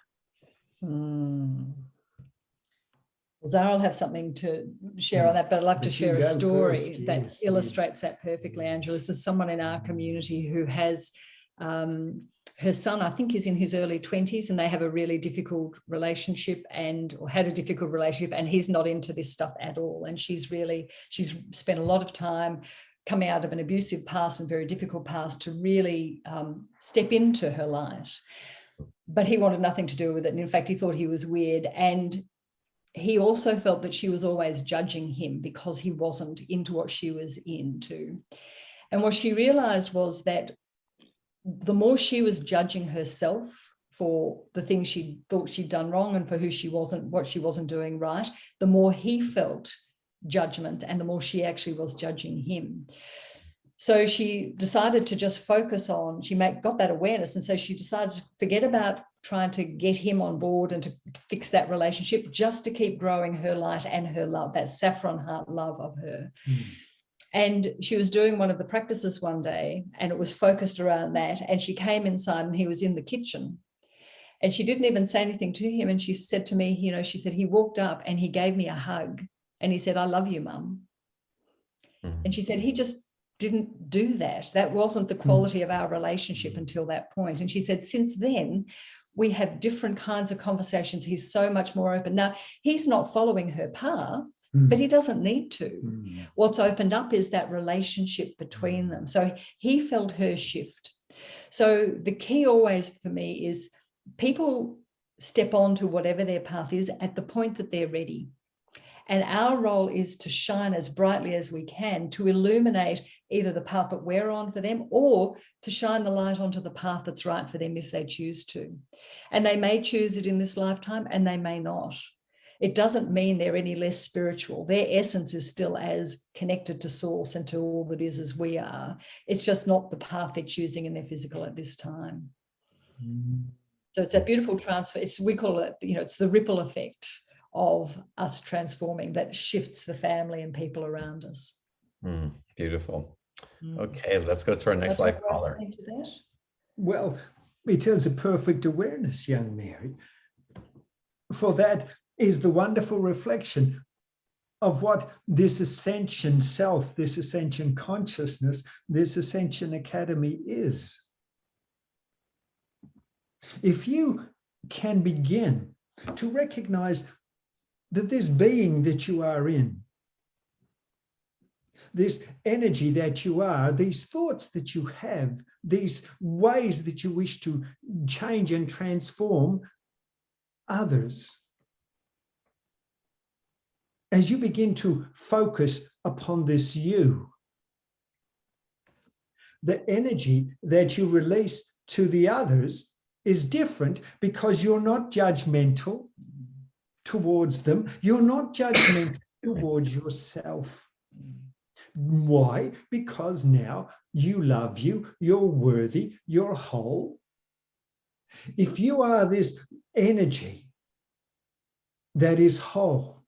Well, Zara will have something to share on that, but I'd love to share a story that illustrates that perfectly, Angela. This is someone in our community who has her son, I think, is in his early 20s, and they have a really difficult relationship or had a difficult relationship, and he's not into this stuff at all. And she's spent a lot of time coming out of an abusive past and very difficult past to really step into her light. But he wanted nothing to do with it. And in fact, he thought he was weird. And he also felt that she was always judging him because he wasn't into what she was into. And what she realized was that the more she was judging herself for the things she thought she'd done wrong and for who she wasn't, what she wasn't doing right, the more he felt judgment and the more she actually was judging him. So she decided to just focus on, got that awareness. And so she decided to forget about trying to get him on board and to fix that relationship, just to keep growing her light and her love, that saffron heart love of her. And she was doing one of the practices one day, and it was focused around that. And she came inside and he was in the kitchen. And she didn't even say anything to him. And she said to me, she said, he walked up and he gave me a hug and he said, I love you, Mum. And she said, he just didn't do that. That wasn't the quality of our relationship until that point. And she said, since then, we have different kinds of conversations. He's so much more open. Now, he's not following her path, but he doesn't need to. What's opened up is that relationship between them. So he felt her shift. So the key always for me is people step on to whatever their path is at the point that they're ready. And our role is to shine as brightly as we can to illuminate either the path that we're on for them or to shine the light onto the path that's right for them if they choose to. And they may choose it in this lifetime and they may not. It doesn't mean they're any less spiritual. Their essence is still as connected to source and to all that is as we are. It's just not the path they're choosing in their physical at this time. So it's that beautiful transfer. We call it, it's the ripple effect of us transforming that shifts the family and people around us. Beautiful. Okay, let's go to our next live caller. Well, it is a perfect awareness, young Mary. For that is the wonderful reflection of what this ascension self, this ascension consciousness, this ascension academy is. If you can begin to recognize that this being that you are in, this energy that you are, these thoughts that you have, these ways that you wish to change and transform others, as you begin to focus upon this you, the energy that you release to the others is different because you're not judgmental towards them. You're not judgmental towards yourself. Why? Because now you love you, you're worthy, you're whole. If you are this energy that is whole,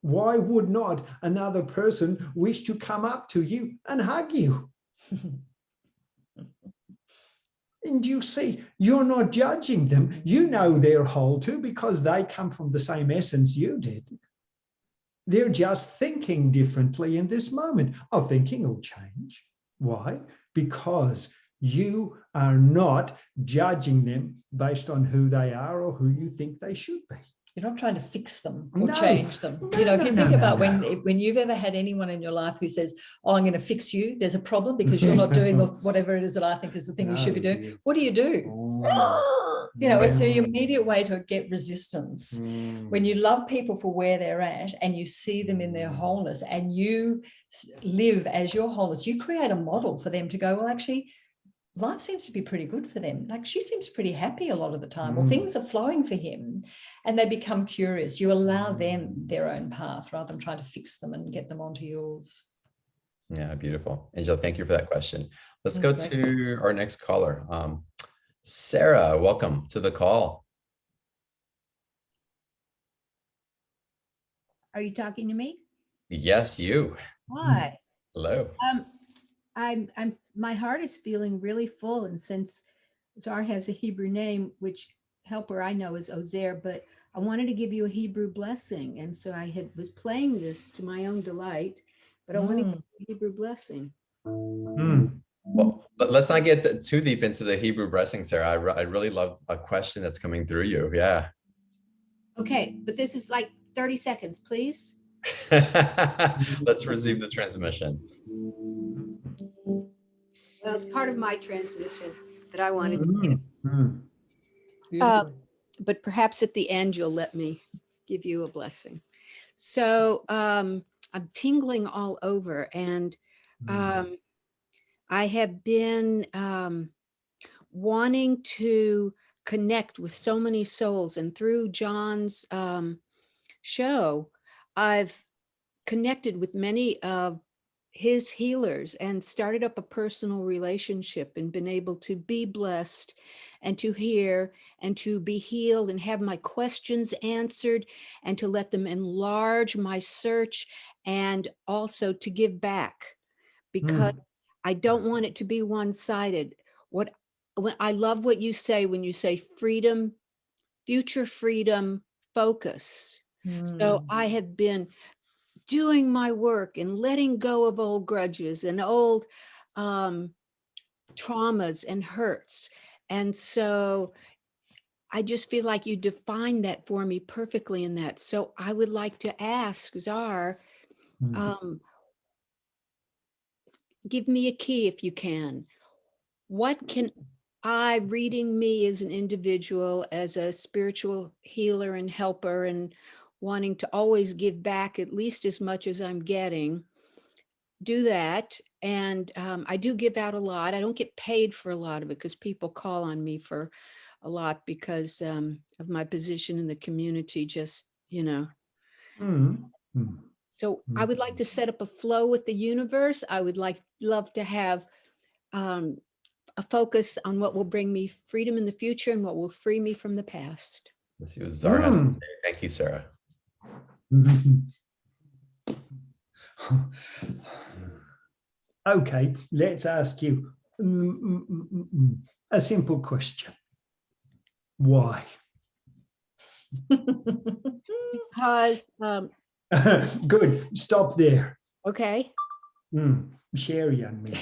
why would not another person wish to come up to you and hug you? And you see, you're not judging them. You know they're whole too because they come from the same essence you did. They're just thinking differently in this moment. Our thinking will change. Why? Because you are not judging them based on who they are or who you think they should be. You're not trying to fix them or change them. If you think about when you've ever had anyone in your life who says, oh, I'm going to fix you, there's a problem because you're not doing whatever it is that I think is the thing you should be doing. What do? You know, it's the immediate way to get resistance. When you love people for where they're at and you see them in their wholeness and you live as your wholeness, you create a model for them to go, well, actually, life seems to be pretty good for them. Like, she seems pretty happy a lot of the time, or things are flowing for him, and they become curious. You allow them their own path rather than trying to fix them and get them onto yours. Yeah, beautiful. Angela, thank you for that question. Let's go to our next caller. Sarah, welcome to the call. Are you talking to me? Yes, you. Hi. Hello. My heart is feeling really full, and since Zar has a Hebrew name, which helper I know is Ozer, but I wanted to give you a Hebrew blessing, and so I was playing this to my own delight, but I want to give you a Hebrew blessing. Well, but let's not get too deep into the Hebrew blessing, Sarah. I really love a question that's coming through you. Yeah. Okay, but this is like 30 seconds, please. Let's receive the transmission. Well, it's part of my transmission that I wanted to give. But perhaps at the end, you'll let me give you a blessing. So I'm tingling all over, and I have been wanting to connect with so many souls, and through John's show, I've connected with many of his healers and started up a personal relationship and been able to be blessed and to hear and to be healed and have my questions answered and to let them enlarge my search, and also to give back, because I don't want it to be one-sided. When I love what you say when you say freedom, future freedom, focus. So I have been doing my work and letting go of old grudges and old traumas and hurts. And so I just feel like you defined that for me perfectly in that. So I would like to ask Zar, give me a key if you can. What can I, reading me as an individual, as a spiritual healer and helper, and wanting to always give back at least as much as I'm getting, do that. And I do give out a lot. I don't get paid for a lot of it because people call on me for a lot because of my position in the community, just, you know. So I would like to set up a flow with the universe. I would love to have a focus on what will bring me freedom in the future and what will free me from the past. Let's see what Zar has to say. Thank you, Sarah. Okay, let's ask you a simple question. Why? Because good, stop there. okay. Sherry and me.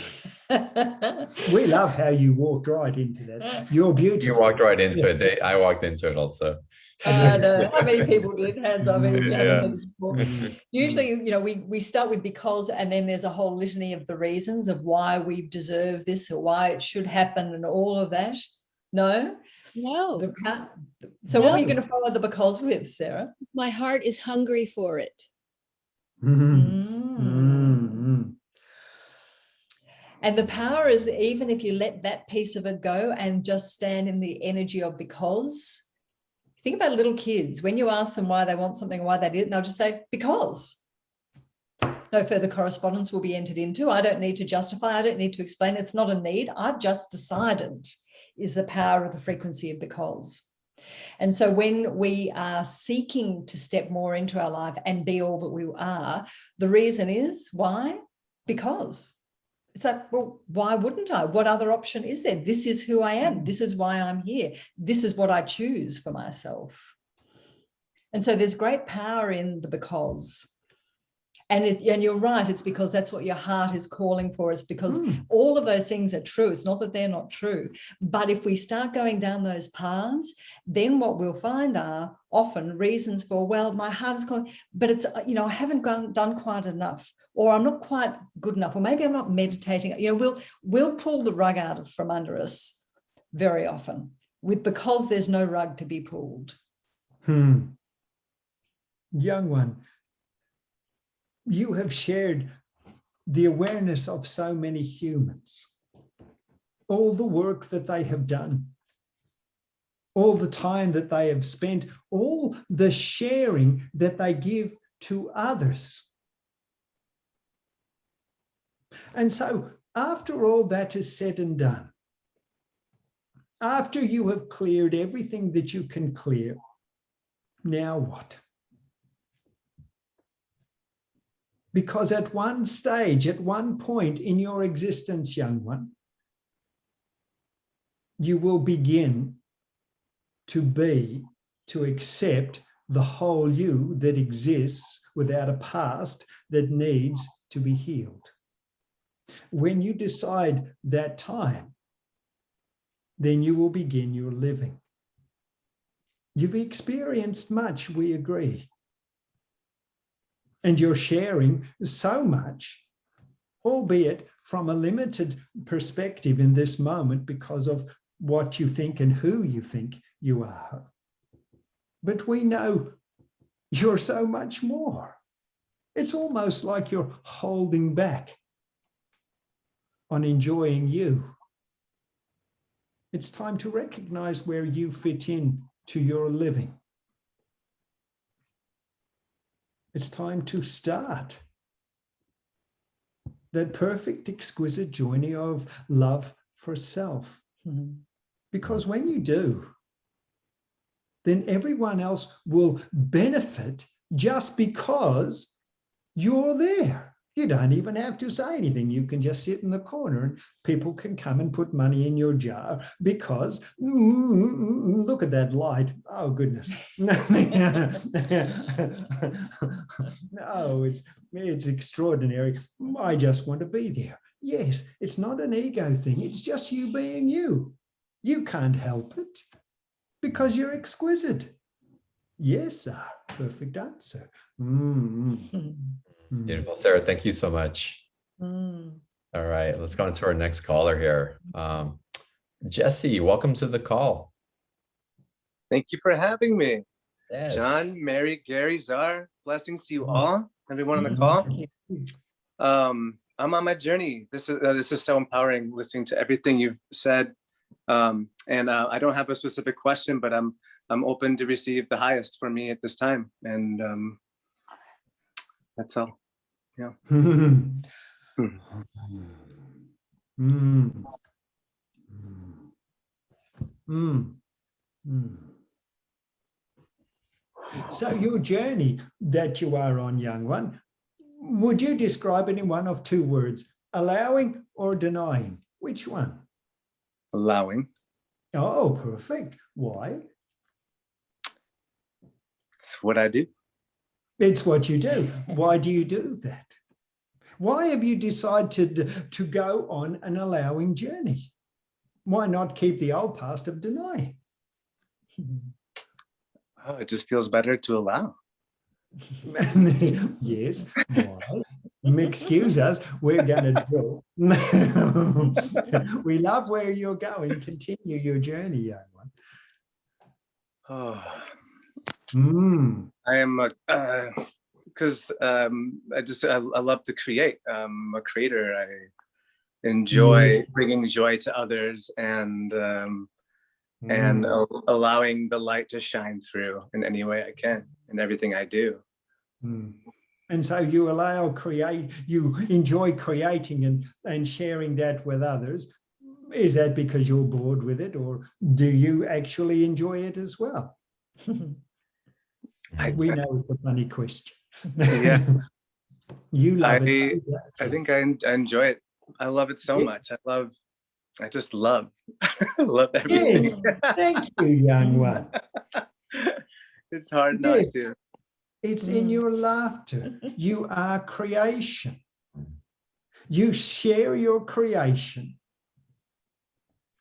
We love how you walked right into that. You're beautiful. You walked right into it. I walked into it also. No, how many people did? Hands up. Yeah. Usually, you know, we start with because, and then there's a whole litany of the reasons of why we deserve this or why it should happen and all of that. No? No. So what are you going to follow the because with, Sarah? My heart is hungry for it. And the power is, even if you let that piece of it go and just stand in the energy of because. Think about little kids. When you ask them why they want something, why they did it, they'll just say, because. No further correspondence will be entered into. I don't need to justify. I don't need to explain. It's not a need. I've just decided, is the power of the frequency of because. And so when we are seeking to step more into our life and be all that we are, the reason is why? Because. It's like, well, why wouldn't I? What other option is there? This is who I am. This is why I'm here. This is what I choose for myself. And so there's great power in the because. And you're right, it's because that's what your heart is calling for. It's because all of those things are true. It's not that they're not true. But if we start going down those paths, then what we'll find are often reasons for, well, my heart is calling, but it's, you know, I haven't done quite enough, or I'm not quite good enough, or maybe I'm not meditating. You know, we'll pull the rug out from under us very often. because there's no rug to be pulled. Young one, you have shared the awareness of so many humans, all the work that they have done, all the time that they have spent, all the sharing that they give to others. And so after all that is said and done, after you have cleared everything that you can clear, now what? Because at one stage, at one point in your existence, young one, you will begin to accept the whole you that exists without a past that needs to be healed. When you decide that time, then you will begin your living. You've experienced much, we agree. And you're sharing so much, albeit from a limited perspective in this moment because of what you think and who you think you are. But we know you're so much more. It's almost like you're holding back on enjoying you. It's time to recognize where you fit in to your living. It's time to start that perfect, exquisite journey of love for self. Because when you do, then everyone else will benefit just because you're there. You don't even have to say anything. You can just sit in the corner and people can come and put money in your jar because, look at that light. Oh, goodness. No, it's extraordinary. I just want to be there. Yes, it's not an ego thing. It's just you being you. You can't help it because you're exquisite. Yes, sir. Perfect answer. Beautiful. Sarah, thank you so much. All right, let's go on to our next caller here. Jesse, welcome to the call. Thank you for having me. Yes. John, Mary, Gary, Czar, blessings to you all, everyone on the call. I'm on my journey. This is so empowering listening to everything you've said. And I don't have a specific question, but I'm open to receive the highest for me at this time. And that's all. Yeah. So your journey that you are on, young one, would you describe it in one of two words, allowing or denying? Which one? Allowing. Oh, perfect. Why? It's what I do. It's what you do. Why do you do that? Why have you decided to go on an allowing journey? Why not keep the old past of denying? Oh, it just feels better to allow. Yes. Why? Excuse us. We're going to go. We love where you're going. Continue your journey, young one. Oh. I am because I love to create. I'm a creator. I enjoy bringing joy to others and allowing the light to shine through in any way I can in everything I do. And so you you enjoy creating and sharing that with others. Is that because you're bored with it, or do you actually enjoy it as well? We know it's a funny question. Yeah. You love it. I think I enjoy it. I love it so much. I just love everything. Yes. Thank you, young one. It's hard not to. It's in your laughter. You are creation. You share your creation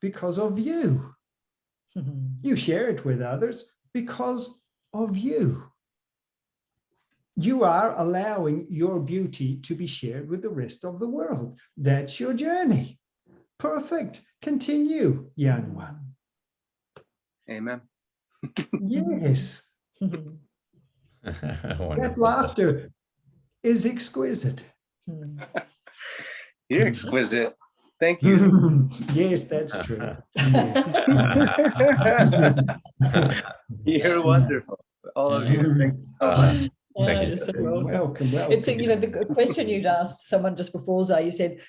because of you. You share it with others because of you. You are allowing your beauty to be shared with the rest of the world. That's your journey. Perfect. Continue, young one. Amen. Yes, that Wonderful. laughter is exquisite. You're exquisite. Thank you. Yes, that's true. Yes. You're wonderful. All of you. Thank you so much. Thank you, You're so Jesse. welcome. Welcome. It's the question you'd asked someone just before, Zai, you said,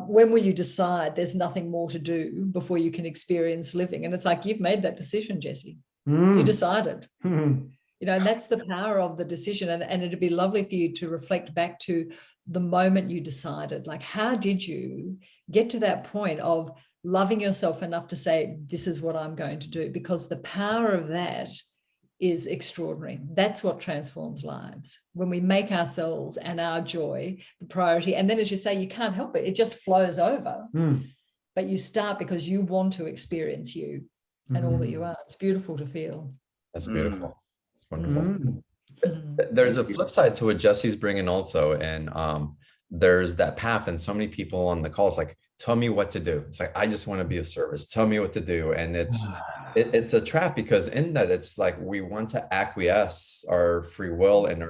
when will you decide there's nothing more to do before you can experience living? And it's like, you've made that decision, Jesse. You decided. You know, and that's the power of the decision. And it'd be lovely for you to reflect back to the moment you decided. Like, how did you get to that point of loving yourself enough to say, this is what I'm going to do? Because the power of that is extraordinary. That's what transforms lives. When we make ourselves and our joy the priority. And then, as you say, you can't help it. It just flows over. But you start because you want to experience you and all that you are. It's beautiful to feel. That's beautiful. It's wonderful. There's a flip side to what Jesse's bringing also. And there's that path, and so many people on the call, it's like, tell me what to do. It's like, I just want to be of service. Tell me what to do. And it's a trap, because in that, it's like, we want to acquiesce our free will and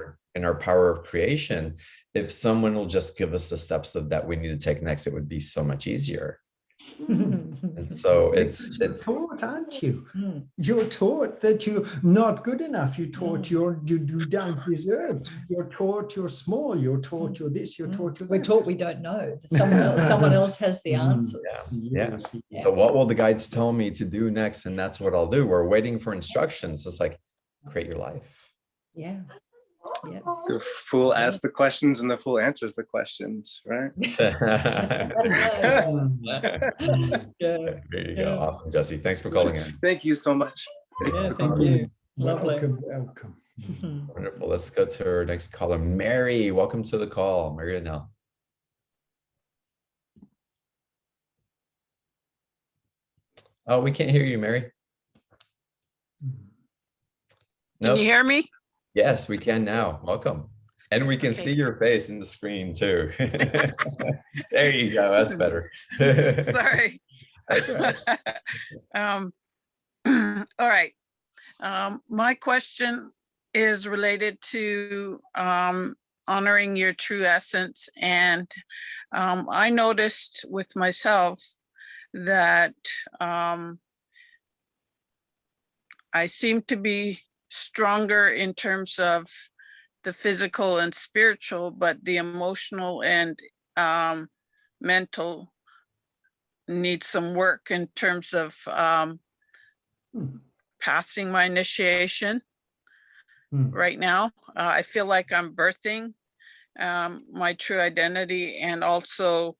our power of creation. If someone will just give us the steps that we need to take next, it would be so much easier. And so you're taught, aren't you? You're taught that you're not good enough. You're taught you don't deserve. You're taught you're small. You're taught you're this. You're taught you're that. We're taught we don't know. That someone else has the answers. Yeah. So what will the guides tell me to do next? And that's what I'll do. We're waiting for instructions. It's like, create your life. Yeah. Yeah. The fool asks the questions and the fool answers the questions, right? There you go. Awesome, Jesse. Thanks for calling in. Thank you so much. Yeah, thank you. Lovely. Welcome. Wonderful. Let's go to our next caller. Mary, welcome to the call. Mary Annelle. Oh, we can't hear you, Mary. Can you hear me? Yes, we can now. Welcome. And we can see your face in the screen too. There you go. That's better. Sorry. That's all right. All right. My question is related to honoring your true essence. And I noticed with myself that I seem to be stronger in terms of the physical and spiritual, but the emotional and mental needs some work in terms of passing my initiation right now. I feel like I'm birthing my true identity, and also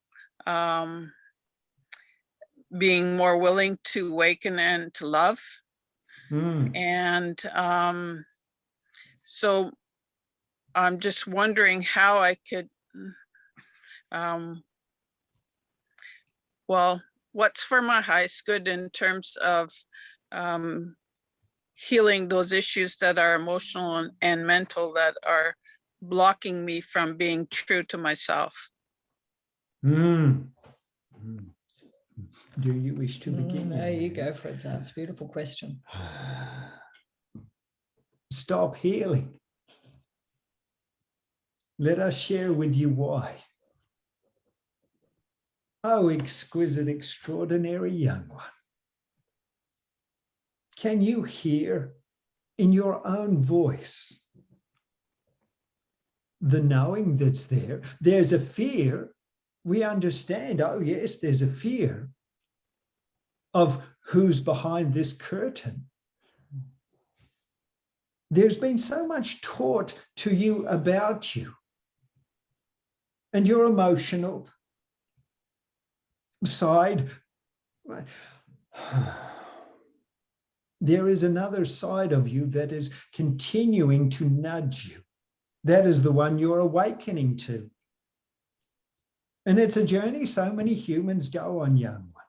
being more willing to awaken and to love. And so I'm just wondering how I could, well, what's for my highest good in terms of healing those issues that are emotional and mental that are blocking me from being true to myself. Do you wish to begin? There you go, Fred. That's a beautiful question. Stop healing. Let us share with you why. Oh, exquisite, extraordinary young one. Can you hear in your own voice the knowing that's there? There's a fear. We understand, oh yes, there's a fear of who's behind this curtain. There's been so much taught to you about you and your emotional side. There is another side of you that is continuing to nudge you. That is the one you're awakening to. And it's a journey so many humans go on, young one.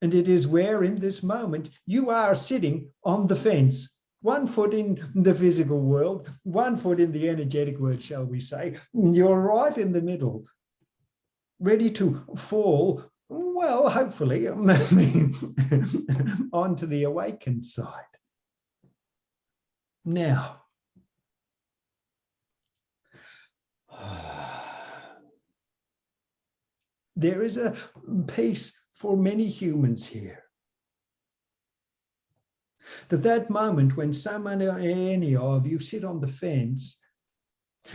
And it is where in this moment you are sitting on the fence, 1 foot in the physical world, 1 foot in the energetic world, shall we say. You're right in the middle, ready to fall Well, hopefully, I mean, onto the awakened side. Now, there is a piece for many humans here. That moment when so many of you sit on the fence,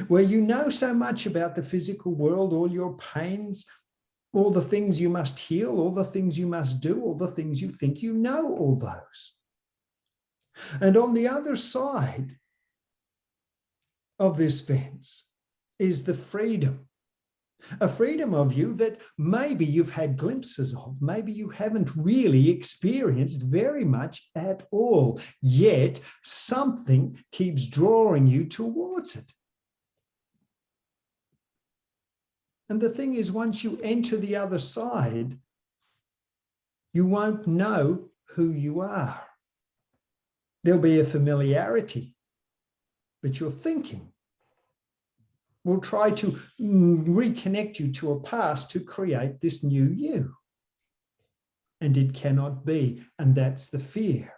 where you know so much about the physical world, all your pains, all the things you must heal, all the things you must do, all the things you think you know, all those. And on the other side of this fence is the freedom. A freedom of you that maybe you've had glimpses of, maybe you haven't really experienced very much at all, yet something keeps drawing you towards it. And the thing is, once you enter the other side, you won't know who you are. There'll be a familiarity, but your thinking will try to reconnect you to a past to create this new you. And it cannot be, and that's the fear.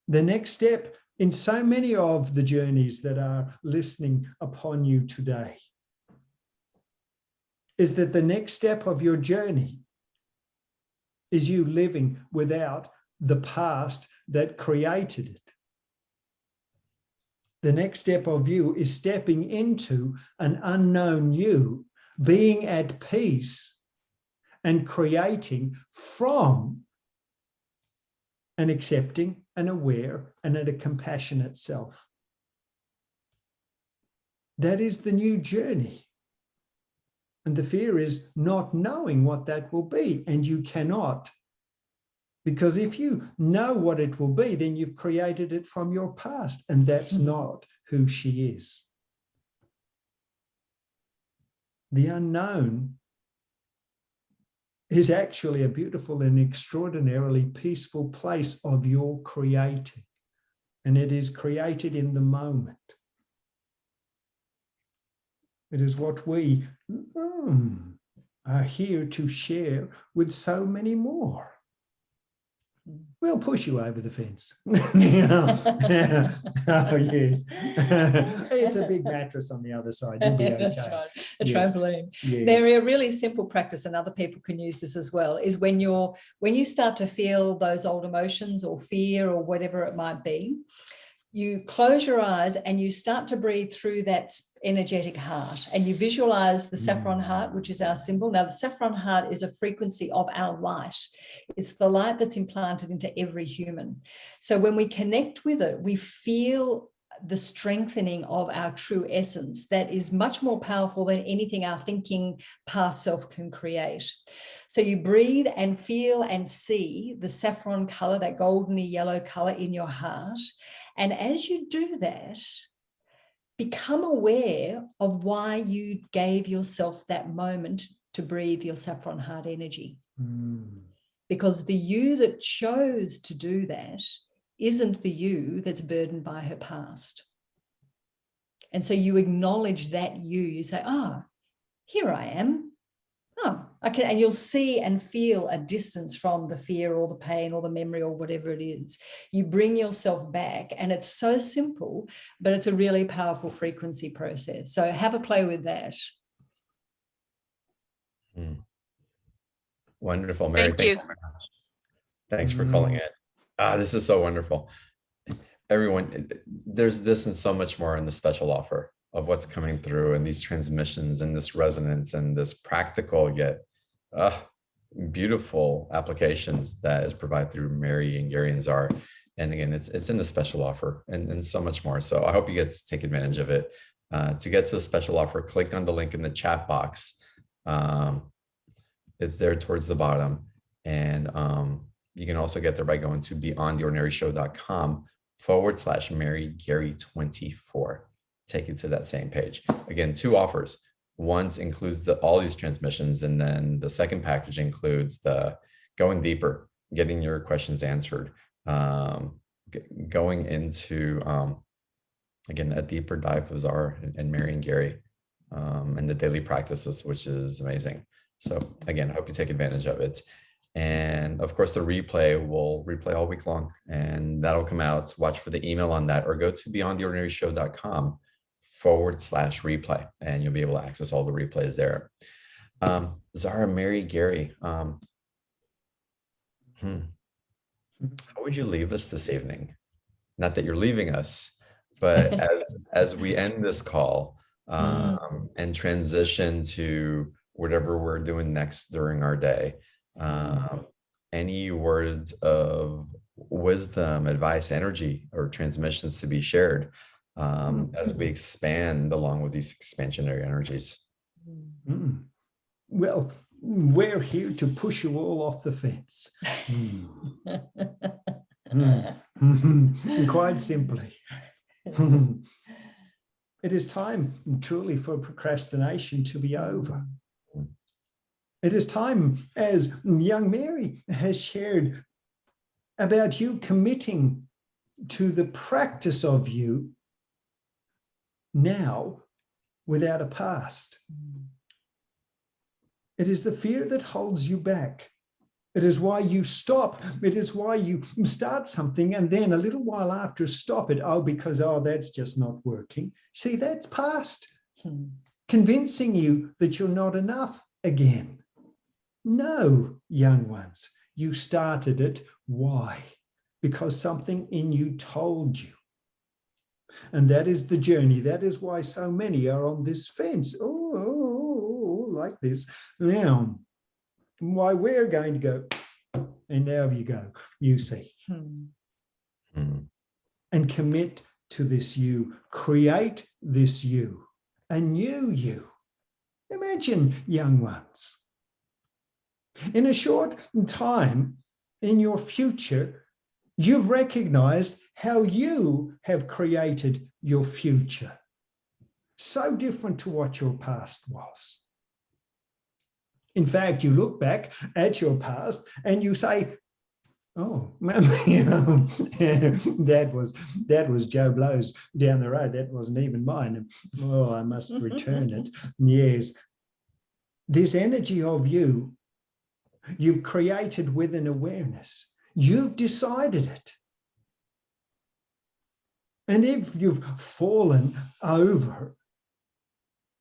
The next step in so many of the journeys that are listening upon you today is that the next step of your journey is you living without the past that created it. The next step of you is stepping into an unknown you, being at peace and creating from an accepting, an aware, and a compassionate self. That is the new journey. And the fear is not knowing what that will be, and you cannot. Because if you know what it will be, then you've created it from your past, and that's not who she is. The unknown is actually a beautiful and extraordinarily peaceful place of your creating, and it is created in the moment. It is what we are here to share with so many more. We'll push you over the fence. Oh, yes. It's a big mattress on the other side. You'll be okay. That's right. A Yes. trampoline. Yes. There are really simple practice, and other people can use this as well, is when you start to feel those old emotions or fear or whatever it might be, you close your eyes and you start to breathe through that energetic heart, and you visualize the saffron heart, which is our symbol. Now, the saffron heart is a frequency of our light. It's the light that's implanted into every human. So when we connect with it, we feel the strengthening of our true essence that is much more powerful than anything our thinking past self can create. So you breathe and feel and see the saffron color, that goldeny yellow color in your heart. And as you do that, become aware of why you gave yourself that moment to breathe your saffron heart energy. Because the you that chose to do that isn't the you that's burdened by her past. And so you acknowledge that you say, here I am. Okay. And you'll see and feel a distance from the fear or the pain or the memory or whatever it is. You bring yourself back, and it's so simple, but it's a really powerful frequency process. So have a play with that. Wonderful, Mary. Thank you. Thanks for calling in. This is so wonderful. Everyone, there's this and so much more in the special offer of what's coming through, and these transmissions and this resonance and this practical yet beautiful applications that is provided through Mary and Gary and Czar. And again, it's in the special offer and so much more. So I hope you get to take advantage of it. To get to the special offer, click on the link in the chat box. It's there towards the bottom. And you can also get there by going to beyondtheordinaryshow.com/MaryGary24. Take you to that same page. Again, 2 offers. One includes all these transmissions, and then the second package includes the going deeper, getting your questions answered, going into again a deeper dive with Czar and Mary and Gary, and the daily practices, which is amazing. So again, I hope you take advantage of it. And of course, the replay will replay all week long, and that'll come out. Watch for the email on that, or go to beyondtheordinaryshow.com/replay, and you'll be able to access all the replays there. Zara, Mary, Gary, how would you leave us this evening? Not that you're leaving us, but as we end this call and transition to whatever we're doing next during our day, any words of wisdom, advice, energy, or transmissions to be shared as we expand along with these expansionary energies? Well, we're here to push you all off the fence. Quite simply. It is time truly for procrastination to be over. It is time, as young Mary has shared, about you committing to the practice of you now without a past. It is the fear that holds you back. It is why you stop. It is why you start something and then a little while after stop it. Because that's just not working. See, that's past. Convincing you that you're not enough again. No, young ones, you started it. Why? Because something in you told you. And that is the journey. That is why so many are on this fence. Like this. Now, why we're going to go, and there you go, you see. And commit to this you. Create this you. A new you. Imagine, young ones. In a short time in your future, you've recognized how you have created your future. So different to what your past was. In fact, you look back at your past and you say, oh, that was Joe Blow's down the road. That wasn't even mine. Oh, I must return it. Yes. This energy of you, you've created with an awareness. You've decided it. And if you've fallen over,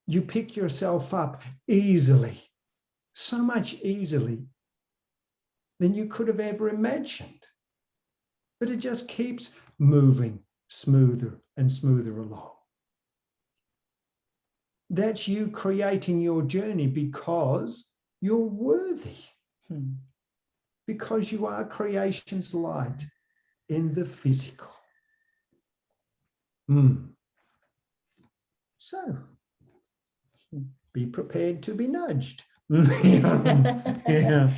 you pick yourself up easily, so much easily than you could have ever imagined. But it just keeps moving smoother and smoother along. That's you creating your journey because you're worthy. Because you are creation's light in the physical. So, be prepared to be nudged. Be prepared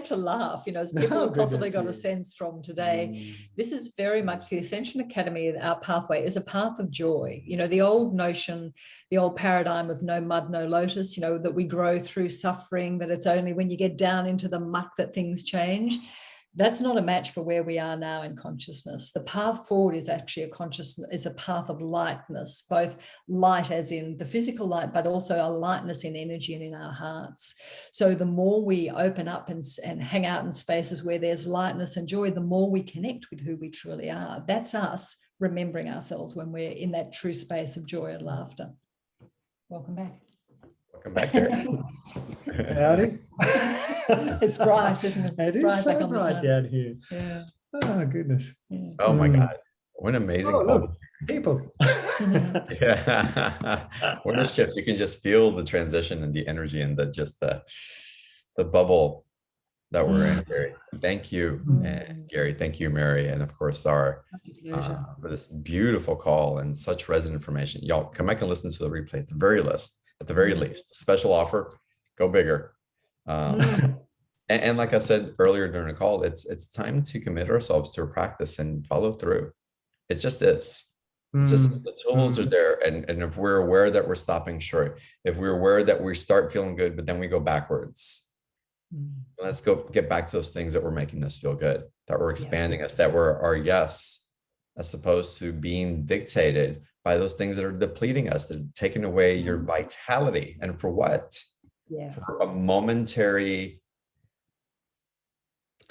to laugh, as people have possibly got a sense from today. This is very much the Ascension Academy. Our pathway is a path of joy. The old notion, the old paradigm of no mud, no lotus, that we grow through suffering, that it's only when you get down into the muck that things change. That's not a match for where we are now in consciousness. The path forward is actually a path of lightness, both light as in the physical light, but also a lightness in energy and in our hearts. So the more we open up and hang out in spaces where there's lightness and joy, the more we connect with who we truly are. That's us remembering ourselves when we're in that true space of joy and laughter. Welcome back. Welcome back, Gary. Howdy. It's bright, isn't it? It is so bright down here. Yeah. Oh, goodness. Yeah. Oh my God. What an amazing call. Look, people. Yeah. What a shift. You can just feel the transition and the energy and the bubble that we're in, Gary. Thank you, and Gary. Thank you, Mary, and of course, Zara, for this beautiful call and such resonant information. Y'all come back and listen to the replay at the very least. Special offer, go bigger. And like I said earlier during the call, it's time to commit ourselves to a practice and follow through. It just is. It's just the tools are there. And if we're aware that we're stopping short, if we're aware that we start feeling good, but then we go backwards, let's go get back to those things that were making us feel good, that were expanding us, that were our yes, as opposed to being dictated by those things that are depleting us, that are taking away your vitality. And for what? for a momentary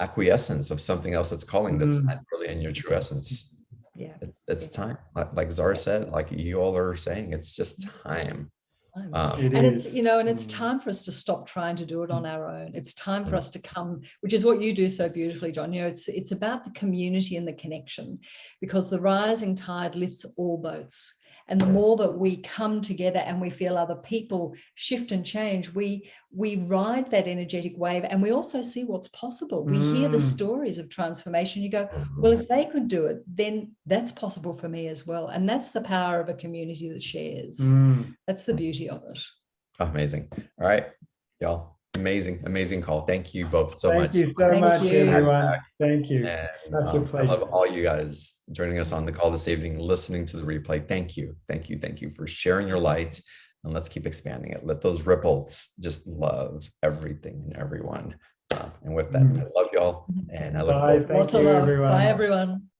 acquiescence of something else that's calling that's not really in your true essence. Yeah. It's time. Like Zara said, like you all are saying, it's just time. And it's, you know, and it's time for us to stop trying to do it on our own. It's time for us to come, which is what you do so beautifully, John. You know, it's about the community and the connection, because the rising tide lifts all boats. And the more that we come together and we feel other people shift and change, we ride that energetic wave, and we also see what's possible. We hear the stories of transformation. You go, well, if they could do it, then that's possible for me as well. And that's the power of a community that shares. That's the beauty of it. Amazing. All right, y'all. Amazing call. Thank you both so much. Thank you so much, everyone. Thank you. And, such a pleasure. I love all you guys joining us on the call this evening, listening to the replay. Thank you for sharing your light, and let's keep expanding it. Let those ripples just love everything and everyone. And with that, I love y'all, and I look forward. Lots of love. Bye, everyone.